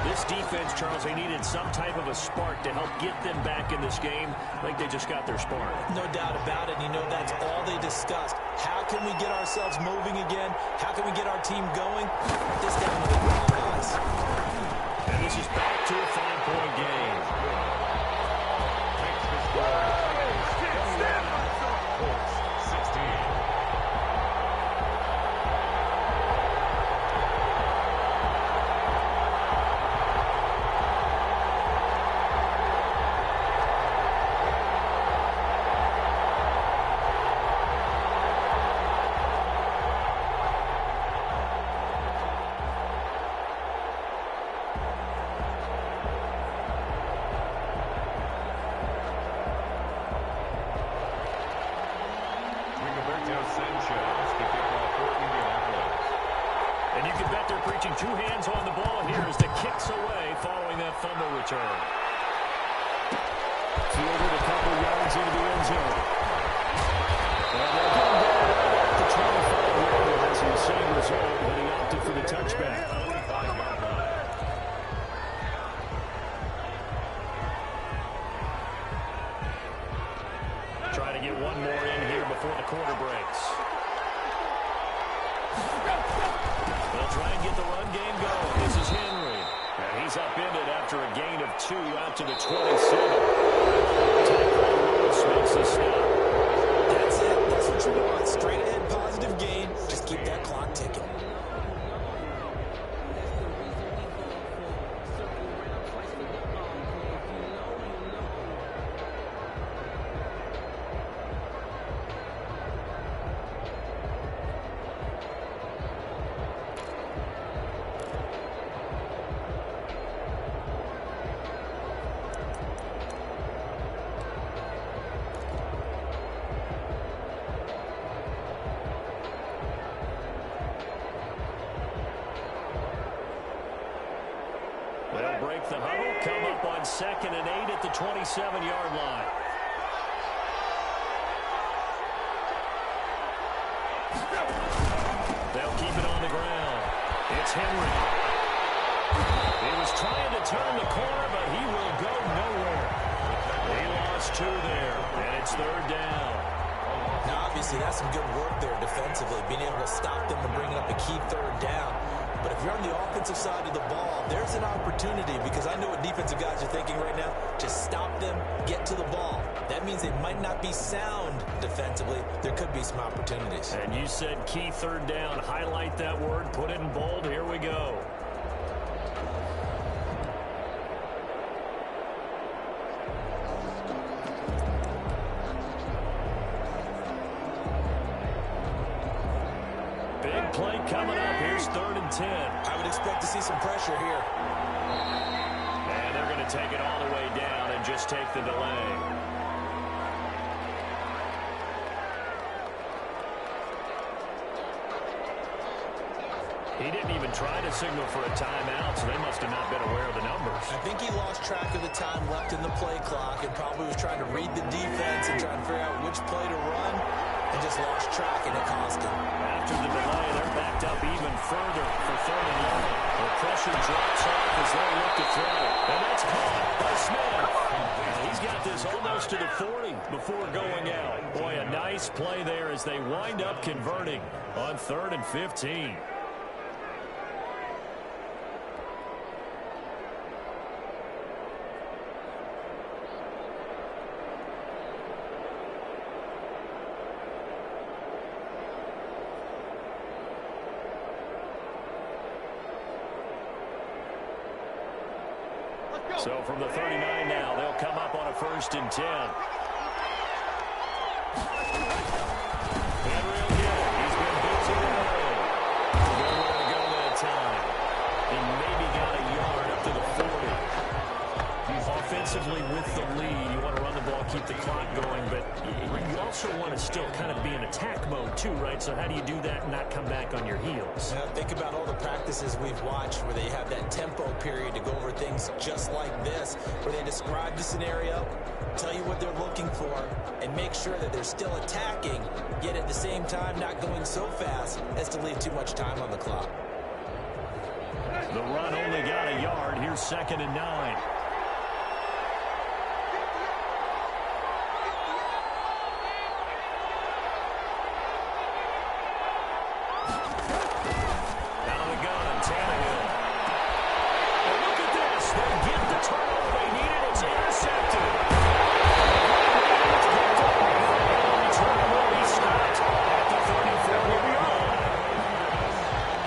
This defense, Charles, they needed some type of a spark to help get them back in this game. I think they just got their spark. No doubt about it. You know, that's all they discussed. How can we get ourselves moving again? How can we get our team going? This down to the guys. And this is back to a 5-point game. Colts 16. And you can bet they're preaching 2 hands on the ball here as the kick's away following that fumble return. Fielded a couple yards into the end zone. And they're going to go right at the 25-yard line as the same result, but he opted for the touchback. Try to get one more in here before the quarter breaks. They'll try and get the run game going. This is Henry. And he's upended after a gain of 2 out to the 27. Lewis makes the stop. That's it. That's what you want. Straight ahead, positive gain. Just keep that clock ticking. They'll break the huddle, come up on 2nd and 8 at the 27-yard line. They'll keep it on the ground. It's Henry. He was trying to turn the corner, but he will go nowhere. He lost 2 there, and it's 3rd down. Now, obviously, that's some good work there defensively, being able to stop them and bringing up a key 3rd down. But if you're on the offensive side of the ball, there's an opportunity, because I know what defensive guys are thinking right now. Just stop them, get to the ball. That means they might not be sound defensively. There could be some opportunities. And you said key 3rd down. Highlight that word, put it in bold. Here we go. Big play coming up. Here's 3rd and 10. I would expect to see some pressure here. And they're going to take it all the way down and just take the delay. He didn't even try to signal for a timeout, so they must have not been aware of the numbers. I think he lost track of the time left in the play clock and probably was trying to read the defense and trying to figure out which play to run, and just lost track, and it cost him. After the delay, they're backed up even further for 3rd and 11. The pressure drops off as they look to throw. And that's caught by Smith. He's got this almost to the 40 before going out. Boy, a nice play there as they wind up converting on 3rd and 15. So from the 39 now, they'll come up on a 1st and 10. And real good. He's been busy all day. offensively with the lead, you want to run the ball, keep the clock going, but you also want to still kind of be in attack mode too, right? So how do you do that and not come back on your heels? Yeah, think about all the practices we've watched where they have that tempo period to go over things just like this, where they describe the scenario, tell you what they're looking for, and make sure that they're still attacking, yet at the same time not going so fast as to leave too much time on the clock. The run only got a yard. Here's 2nd and 9. Out of the gun, Tannehill. And look at this. They get the turnover they needed. It's intercepted. Return will be stopped at the 34-yard line.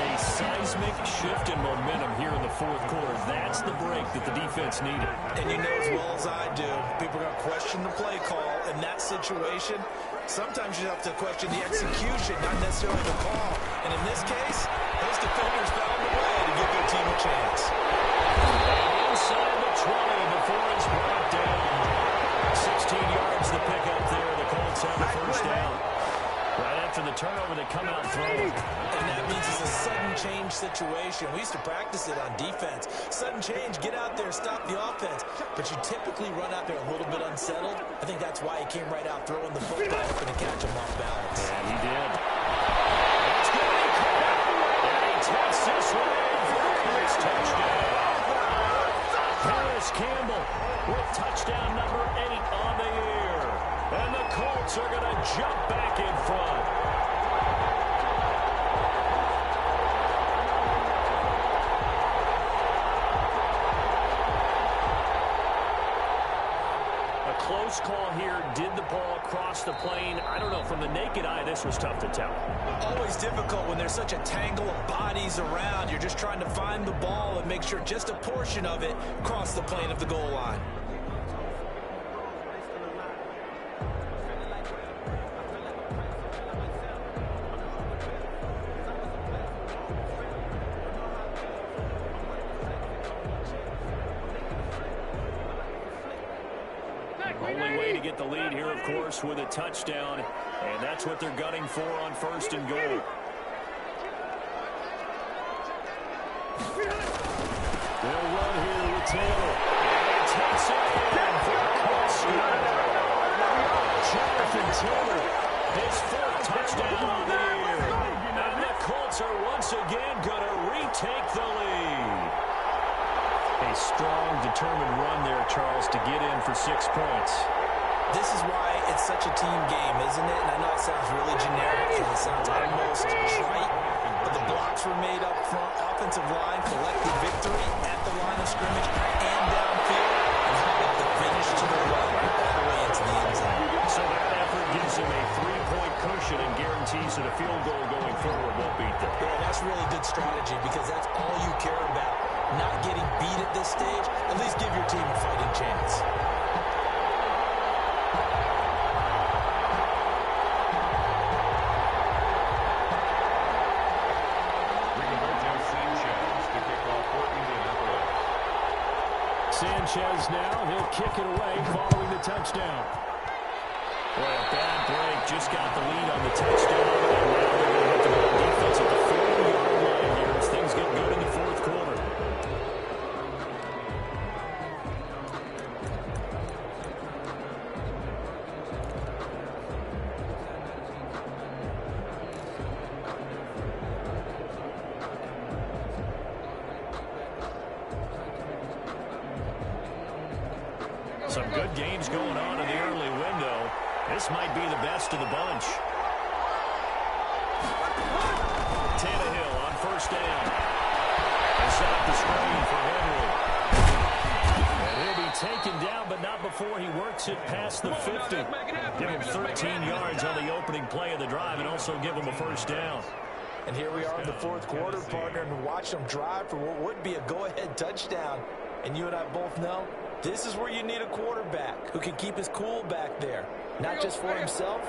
A seismic shift in momentum here in the fourth quarter. That's the break that the defense needed. And you know as well as I do, people are going to question the play call in that situation. Sometimes you have to question the execution, not necessarily the call. And in this case, those defenders found a way to give their team a chance. Inside the 20 before it's brought down. 16 yards the pickup there. The Colts have the first down. Right after the turnover, they come out throwing. And that means it's a sudden change situation. We used to practice it on defense. Sudden change, get out there, stop the offense. But you typically run out there a little bit unsettled. I think that's why he came right out throwing the football up and catch him off balance. And he did. It's going to be caught. And he takes this one in for the first touchdown. Harris Campbell with touchdown number 8 on the year. And the Colts are going to jump back in front. A close call here. Did the ball cross the plane? I don't know. From the naked eye, this was tough to tell. Always difficult when there's such a tangle of bodies around. You're just trying to find the ball and make sure just a portion of it crossed the plane of the goal line. Only way to get the lead here, of course, with a touchdown, and that's what they're gunning for on 1st and goal. They'll run here with Taylor. And takes it in for the Colts. Jonathan Taylor, his 4th touchdown of the year. And the Colts are once again going to retake the lead. A strong, determined run there, Charles, to get in for 6 points. This is why it's such a team game, isn't it? And I know it sounds really generic and it sounds almost trite, but the blocks were made up front. Offensive line collected victory at the line of scrimmage and downfield. And how about the finish to the run all the way into the end zone? So that effort gives him a 3-point cushion and guarantees that a field goal going forward won't beat them. Yeah, that's really good strategy because that's all you care about. Not getting beat at this stage, at least give your team a fighting chance. Sanchez now, he'll kick it away following the touchdown. Boy, a bad break, just got the lead on the touchdown, and now they're going to hit the ball defense at the 4-yard line here as things get good in the fourth quarter. Some good games going on in the early window. This might be the best of the bunch. Tannehill on 1st down. They set up the screen for Henry. And he'll be taken down, but not before he works it past the 50. Give him 13 yards on the opening play of the drive and also give him a 1st down. And here we are in the fourth quarter, partner, and watch them drive for what would be a go-ahead touchdown. And you and I both know this is where you need a quarterback who can keep his cool back there. Not just for himself,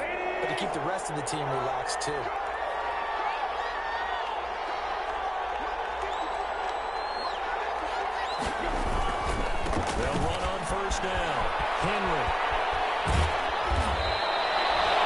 but to keep the rest of the team relaxed too. They'll run on first down. Henry.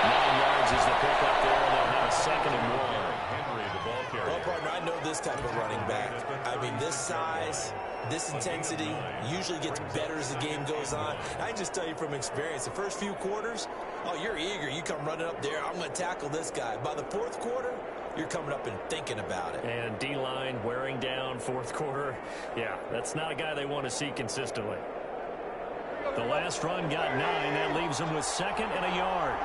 9 yards is the pickup there, and they'll have a 2nd and 1. Henry, the ball carrier. Well, partner, I know this type of running back. I mean, this size, this intensity usually gets better as the game goes on. I can just tell you from experience, the first few quarters, oh, you're eager. You come running up there, I'm going to tackle this guy. By the 4th quarter, you're coming up and thinking about it. And D-line wearing down 4th quarter. Yeah, that's not a guy they want to see consistently. The last run got 9. That leaves them with 2nd and a yard.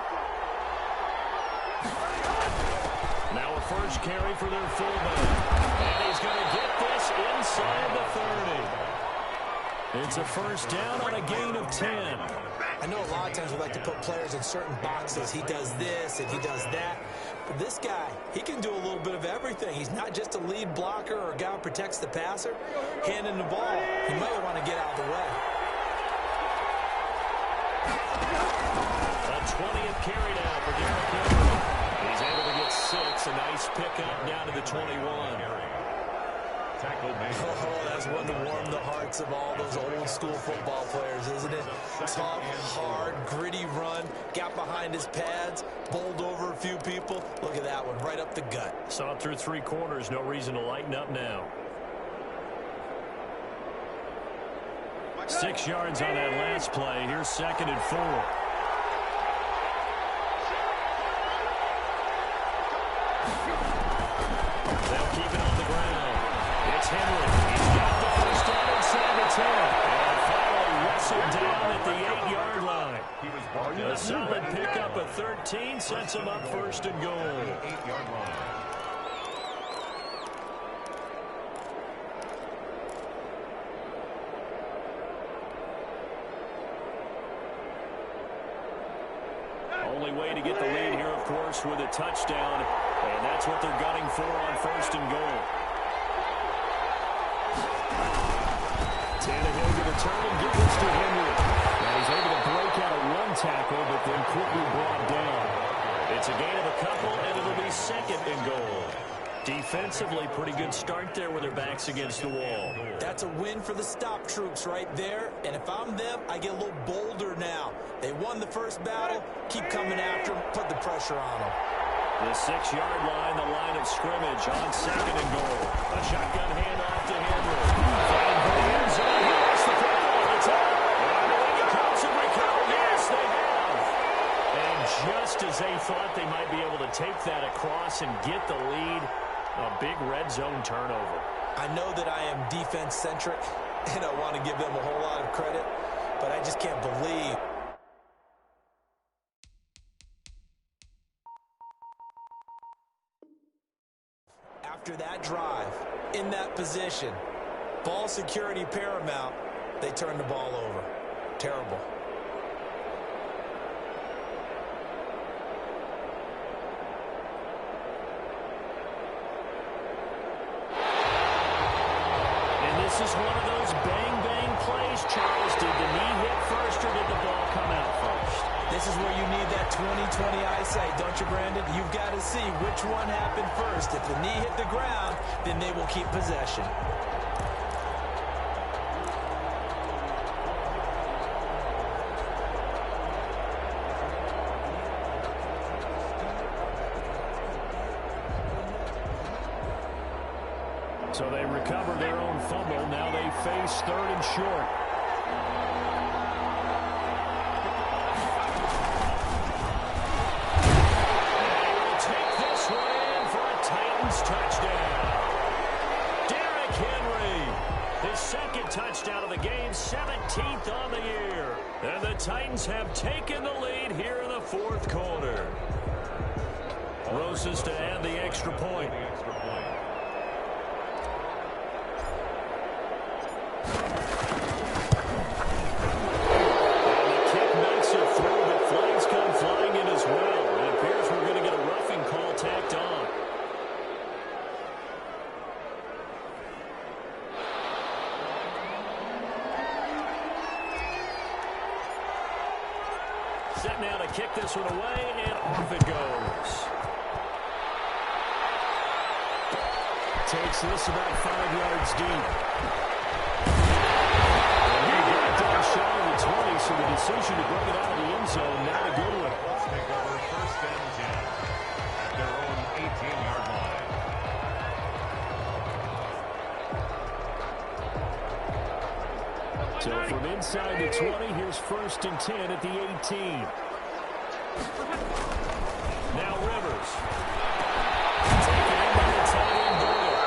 Now a first carry for their fullback. And he's going to get this inside the 30. It's a first down on a gain of 10. I know a lot of times we like to put players in certain boxes. He does this and he does that. But this guy, he can do a little bit of everything. He's not just a lead blocker or a guy who protects the passer. Handing the ball, he might want to get out of the way. A 20th carry now for Derrick Henry. He's able to get 6. A nice pickup down to the 21. Oh, that's one to warm the hearts of all those old school football players, isn't it? Tough, hard, gritty run, got behind his pads, bowled over a few people. Look at that one, right up the gut. Saw it through 3 quarters, no reason to lighten up now. 6 yards on that last play. Here's 2nd and 4. They'll keep it on the ground. It's Henry. He's got the first down inside the 10. And finally wrestled down at the 8-yard line. A solid pickup of 13 sets him up 1st and goal. 8-yard line. Only way to get the lead here, of course, with a touchdown. And that's what they're gunning for on 1st and goal. Tannehill going to turn and give this to Henry. And he's able to break out of 1 tackle, but then quickly brought down. It's a gain of a couple, and it'll be 2nd and goal. Defensively, pretty good start there with their backs against the wall. That's a win for the stop troops right there. And if I'm them, I get a little bolder now. They won the first battle. Keep coming after them. Put the pressure on them. The 6-yard line, the line of scrimmage on 2nd and goal. A shotgun handoff to Henry. Fighting for the end zone. He lost the football. It's out. And the Colts have recovered. Yes, they have. And just as they thought they might be able to take that across and get the lead, a big red zone turnover. I know that I am defense-centric, and I want to give them a whole lot of credit, but I just can't believe. After that drive, in that position, ball security paramount, they turn the ball over. Terrible. This is one of those bang-bang plays, Charles. Did the knee hit first or did the ball come out first? This is where you need that 20/20 eyesight, don't you, Brandon? You've got to see which one happened first. If the knee hit the ground, then they will keep possession. So they recover their own fumble. Now they face 3rd and short. They will take this one in for a Titans touchdown. Derrick Henry, his 2nd touchdown of the game, 17th on the year. And the Titans have taken the lead here in the 4th quarter. Rosas to add the extra point. Set now to kick this one away, and off it goes. Takes this about 5 yards deep. And he got down shy of the position to bring it out of the end zone. Not a good one. Let's take over 1st and 10 at their own 18-yard line. So from inside the 20, here's 1st and 10 at the 18. Now Rivers. Taken in by the tight end Boyle.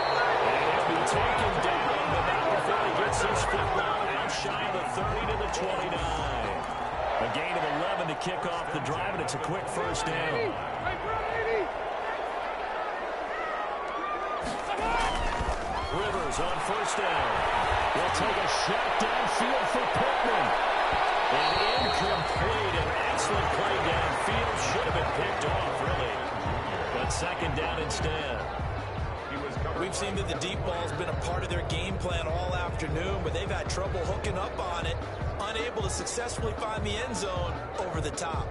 And he'll be taken down, but not before he gets his football out shy of the 30 to the 29. A gain of 11 to kick off the drive, and it's a quick 1st down. Rivers on 1st down. He'll take a shot downfield for Pittman. And incomplete. An excellent play downfield. Should have been picked off, really. But 2nd down instead. We've seen that the deep ball's been a part of their game plan all afternoon, but they've had trouble hooking up on it, unable to successfully find the end zone over the top.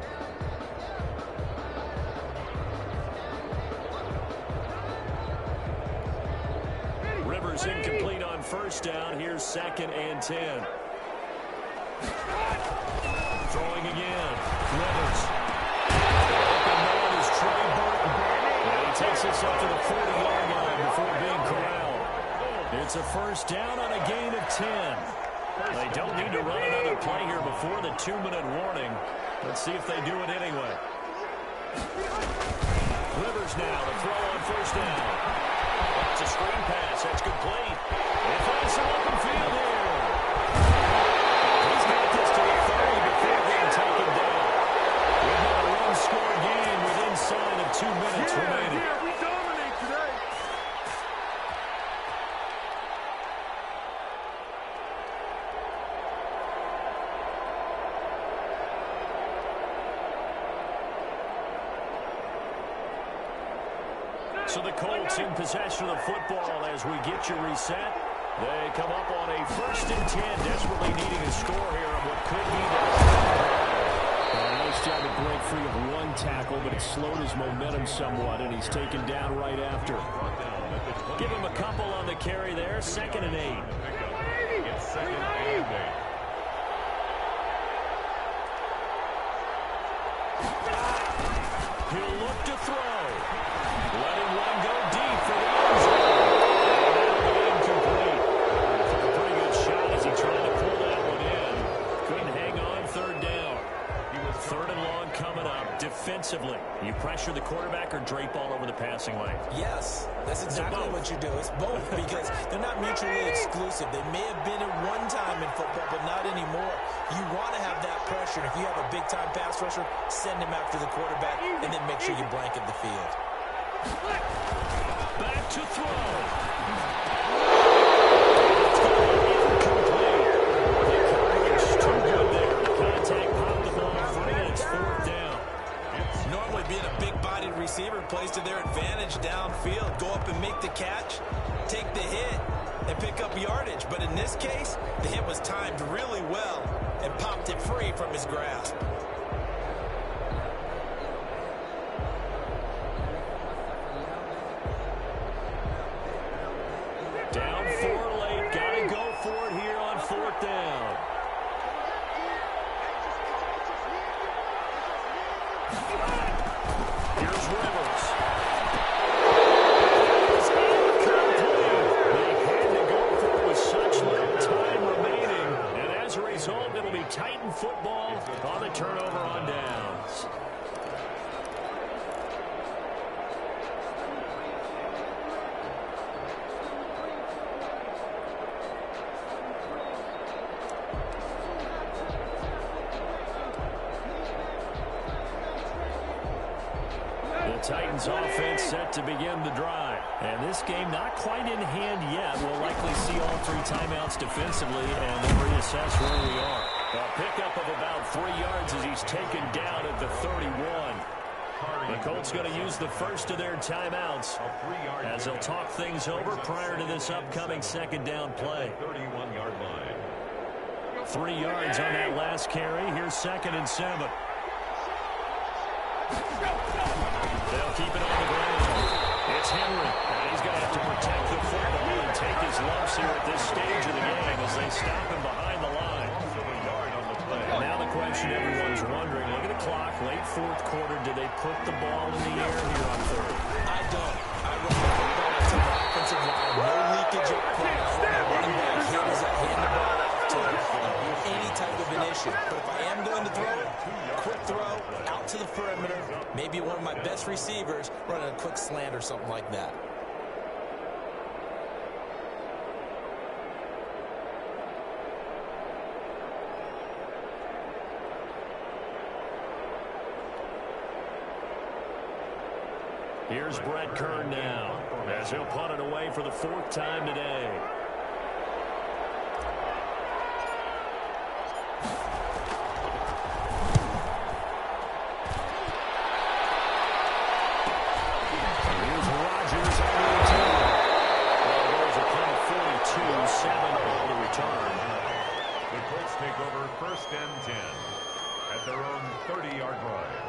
Rivers incomplete on 1st down. Here's 2nd and 10. Throwing again. Rivers. Open man is Trey Burton. And he takes this up to the 40-yard line before being corralled. It's a 1st down on a gain of 10. They don't need to run another play here before the 2-minute warning. Let's see if they do it anyway. Rivers now to throw on 1st down. It's a screen pass. That's complete. They find some open field here. He's got this to the 30 before being taken down. We've got a one-score game with inside of 2 minutes remaining. We dominate today. So the Colts in possession of the football as we get you reset. They come up on a 1st and 10, desperately needing a score here on what could be the Nice job to break free of one tackle, but it slowed his momentum somewhat, and he's taken down right after. Give him a couple on the carry there. 2nd and 8. It's 2nd and 8. He'll look to throw. Letting one go deep for the end zone. And that'll be incomplete. Took a pretty good shot as he tried to pull that one in. Couldn't hang on 3rd down. 3rd and long coming up. Defensively, you pressure the quarterback or drape all over the passing lane? Yes, that's exactly what you do. It's both because they're not mutually exclusive. They may have been at one time in football, but not anymore. You want to have that pressure. And if you have a big-time pass rusher, send him after the quarterback, and then make sure you blanket the field. Back to throw. It's going to be incomplete. The coverage too good there. Contact popped the ball free, and it's 4th down. Normally being a big-bodied receiver plays to their advantage downfield. Go up and make the catch, take the hit, and pick up yardage. But in this case, the hit was timed really well and popped it free from his grasp. Down 4 late. Got to go for it here on 4th down. Here's Rivers. It's incomplete. They had to go for it with such little time remaining. And as a result, it'll be Titan football on the turnover on downs. Titans offense set to begin the drive. And this game not quite in hand yet. We'll likely see all 3 timeouts defensively and then reassess where we are. A pickup of about 3 yards as he's taken down at the 31. The Colts going to use the first of their timeouts as they'll talk things over prior to this upcoming 2nd down play. 31-yard line. 3 yards on that last carry. Here's 2nd and 7. They'll keep it on the ground. It's Henry. And he's going to have to protect the football and take his lumps here at this stage of the game as they stop him behind the line. play. And now the question everyone's wondering, look at the clock, late fourth quarter, do they put the ball in the air here on third? I don't. I run the football to the offensive line. No leakage up front. I want my running back hit as I hand the ball off to any type of an issue. But if I am going to throw it, quick throw, out to the perimeter, maybe one of my best receivers running a quick slant or something like that. Here's Brett Kern now, as he'll punt it away for the fourth time today. Here's Rodgers on the return. Well, there's a punt of 42, 7 all to return. The Colts take over first and 10 at their own 30-yard line.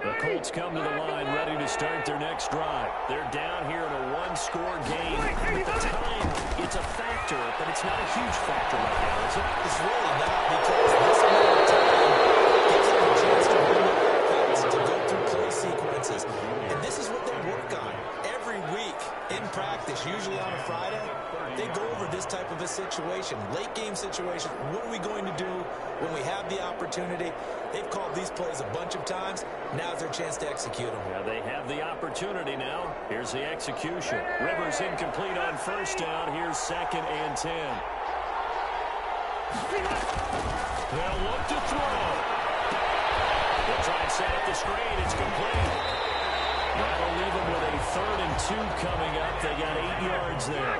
The Colts come to the line ready to start their next drive. They're down here in a one-score game. At the time, it's a factor, but it's not a huge factor right now, is it? It's really not, because this amount of time gives them a chance to run the offense, to go through play sequences. And this is what they work on every week in practice, usually on a Friday. They go over this type of a situation, late game situation. What are we going to do when we have the opportunity? They've called these plays a bunch of times. Now's their chance to execute them. Yeah, they have the opportunity now. Here's the execution. Rivers incomplete on first down. Here's 2nd and 10. They'll look to throw. They'll try and set up the screen. It's complete. That'll leave them with a 3rd and 2 coming up. They got 8 yards there.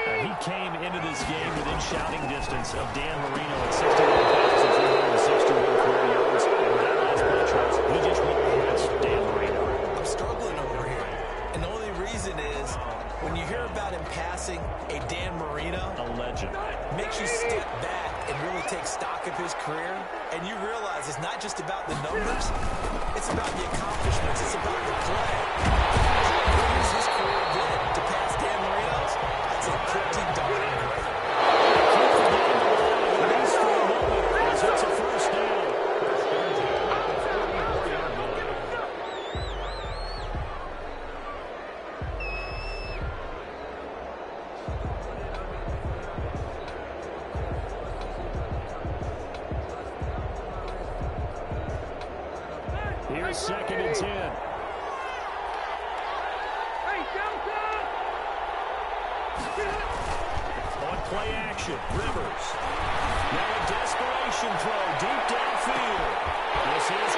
He came into this game within shouting distance of Dan Marino at 61 pounds and 361 career yards. And that last play, Charles, he just represents Dan Marino. I'm struggling over here. And the only reason is, when you hear about him passing a Dan Marino, A legend. makes you step back and really take stock of his career. And you realize it's not just about the numbers. It's about the accomplishments. It's about the play. What is his career did to pass Dan Marino's? I'd say pretty darn great. It's a first down. Here's 2nd and 10. On play action, Rivers. Now a desperation throw deep downfield. This is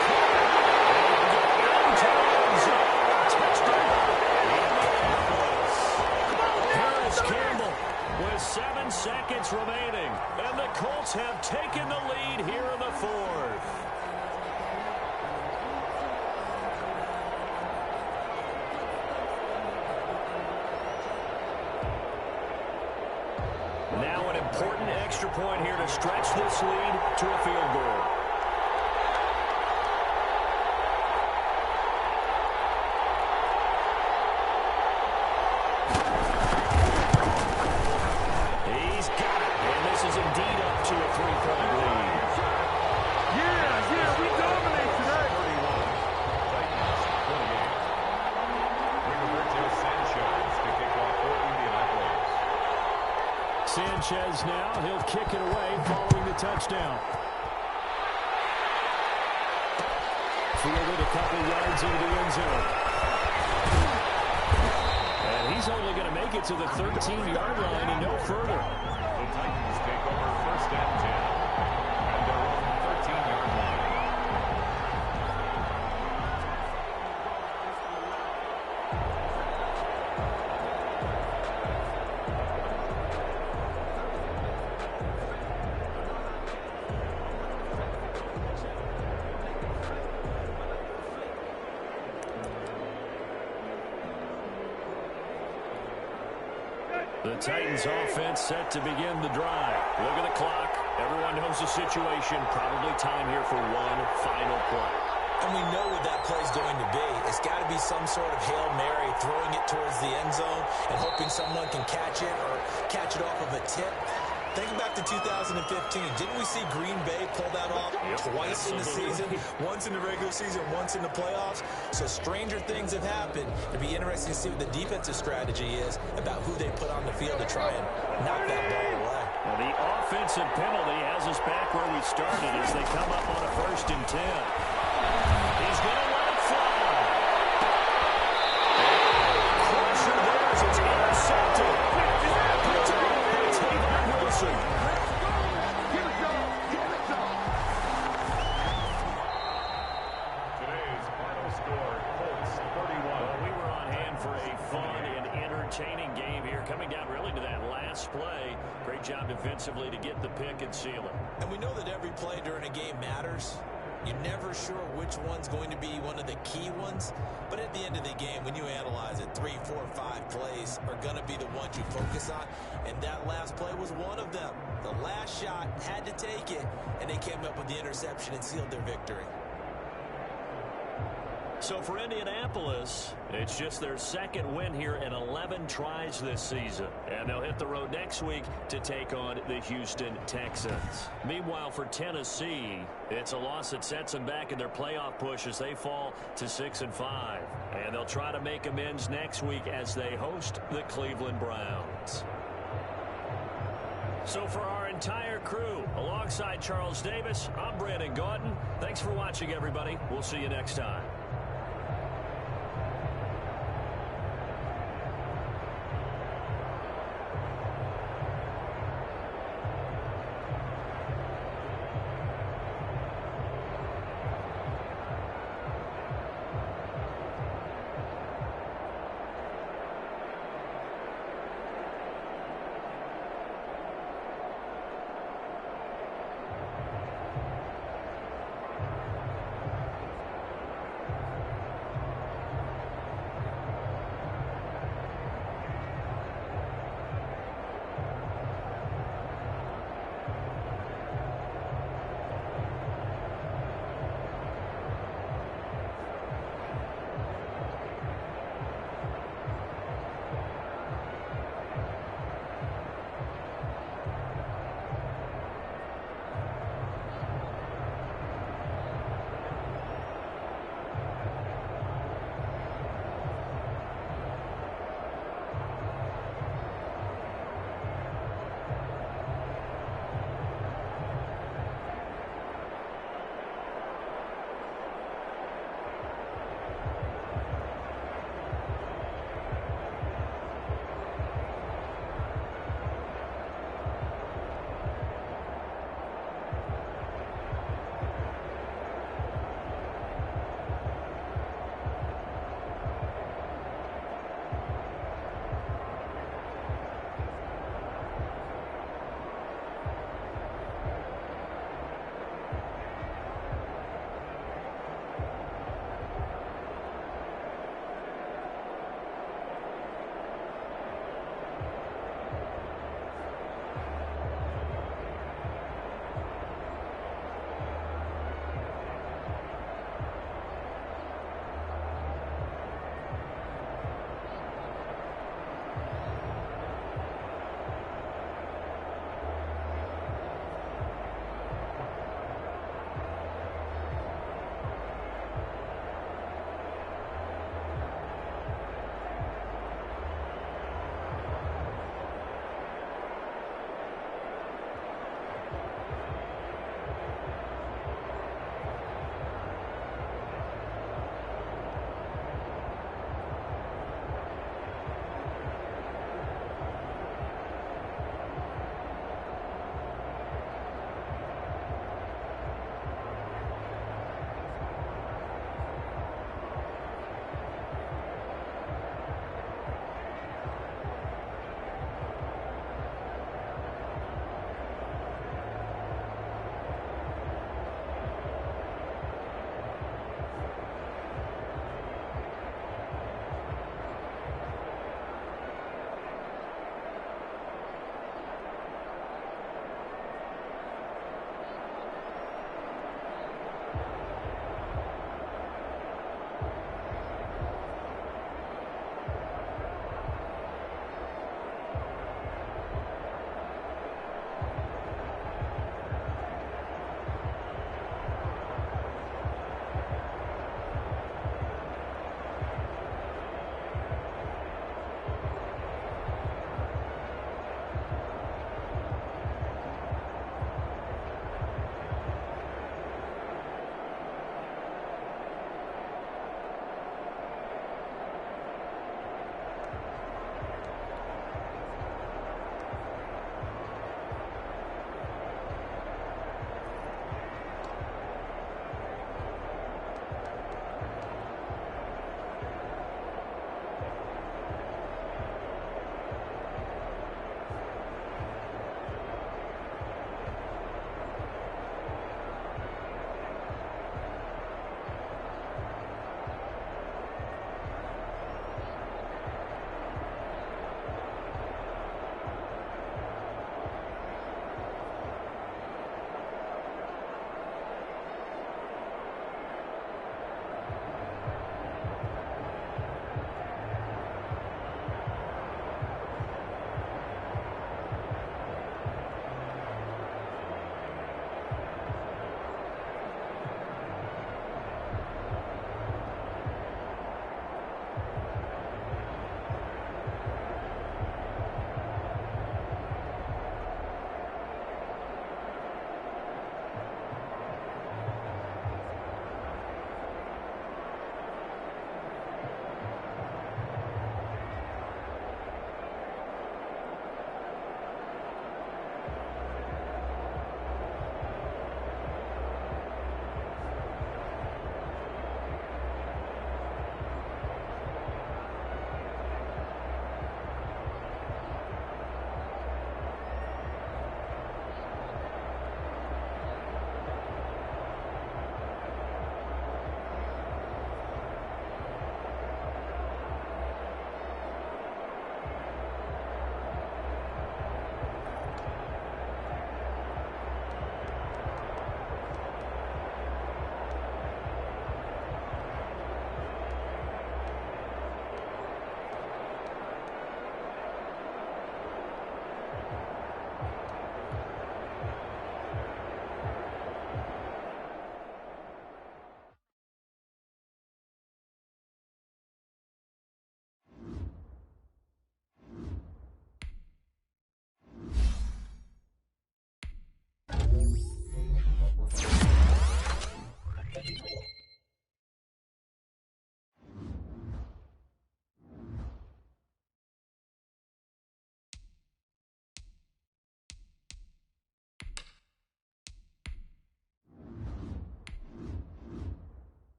touchdown. Harris Campbell with 7 seconds remaining. And the Colts have taken the lead here in the 4th. Now an important extra point here to stretch this lead to a field goal. He's got it, and this is indeed up to a 3-point lead. Yeah, we dominate today. 31, Titans 28. Sanchez now, he'll kick it away following the touchdown. Fielded a couple yards into the end zone. And he's only going to make it to the 13-yard line and no further. The Titans take over first and 10 at their own 13-yard line. The Titans offense set to begin the drive. Look at the clock. Everyone knows the situation. Probably time here for one final play. And we know what that play is going to be. It's got to be some sort of Hail Mary, throwing it towards the end zone and hoping someone can catch it or catch it off of a tip. Think back to 2015. Didn't we see Green Bay pull that off twice in the season? Once in the regular season, once in the playoffs. So stranger things have happened. It'd be interesting to see what the defensive strategy is about who they put on the field to try and knock that ball away. Well, the offensive penalty has us back where we started as they come up on a 1st and 10. He's going to let it fly. Crusher there as it's intercepted. Wilson. Today's final score, Colts 31. Well, we were on hand for a fun and entertaining game here, coming down really to that last play. Great job defensively to get the pick and seal it. And we know that every play during a game matters. You're never sure which one's going to be one of the key ones. But at the end of the game, when you analyze it, 3, 4, 5 plays are going to be the ones you focus on. And that last play was one of them. The last shot had to take it, and they came up with the interception and sealed their victory. So for Indianapolis, it's just their 2nd win here in 11 tries this season. And they'll hit the road next week to take on the Houston Texans. Meanwhile, for Tennessee, it's a loss that sets them back in their playoff push as they fall to 6-5. And they'll try to make amends next week as they host the Cleveland Browns. So for our entire crew, alongside Charles Davis, I'm Brandon Gaudin. Thanks for watching, everybody. We'll see you next time.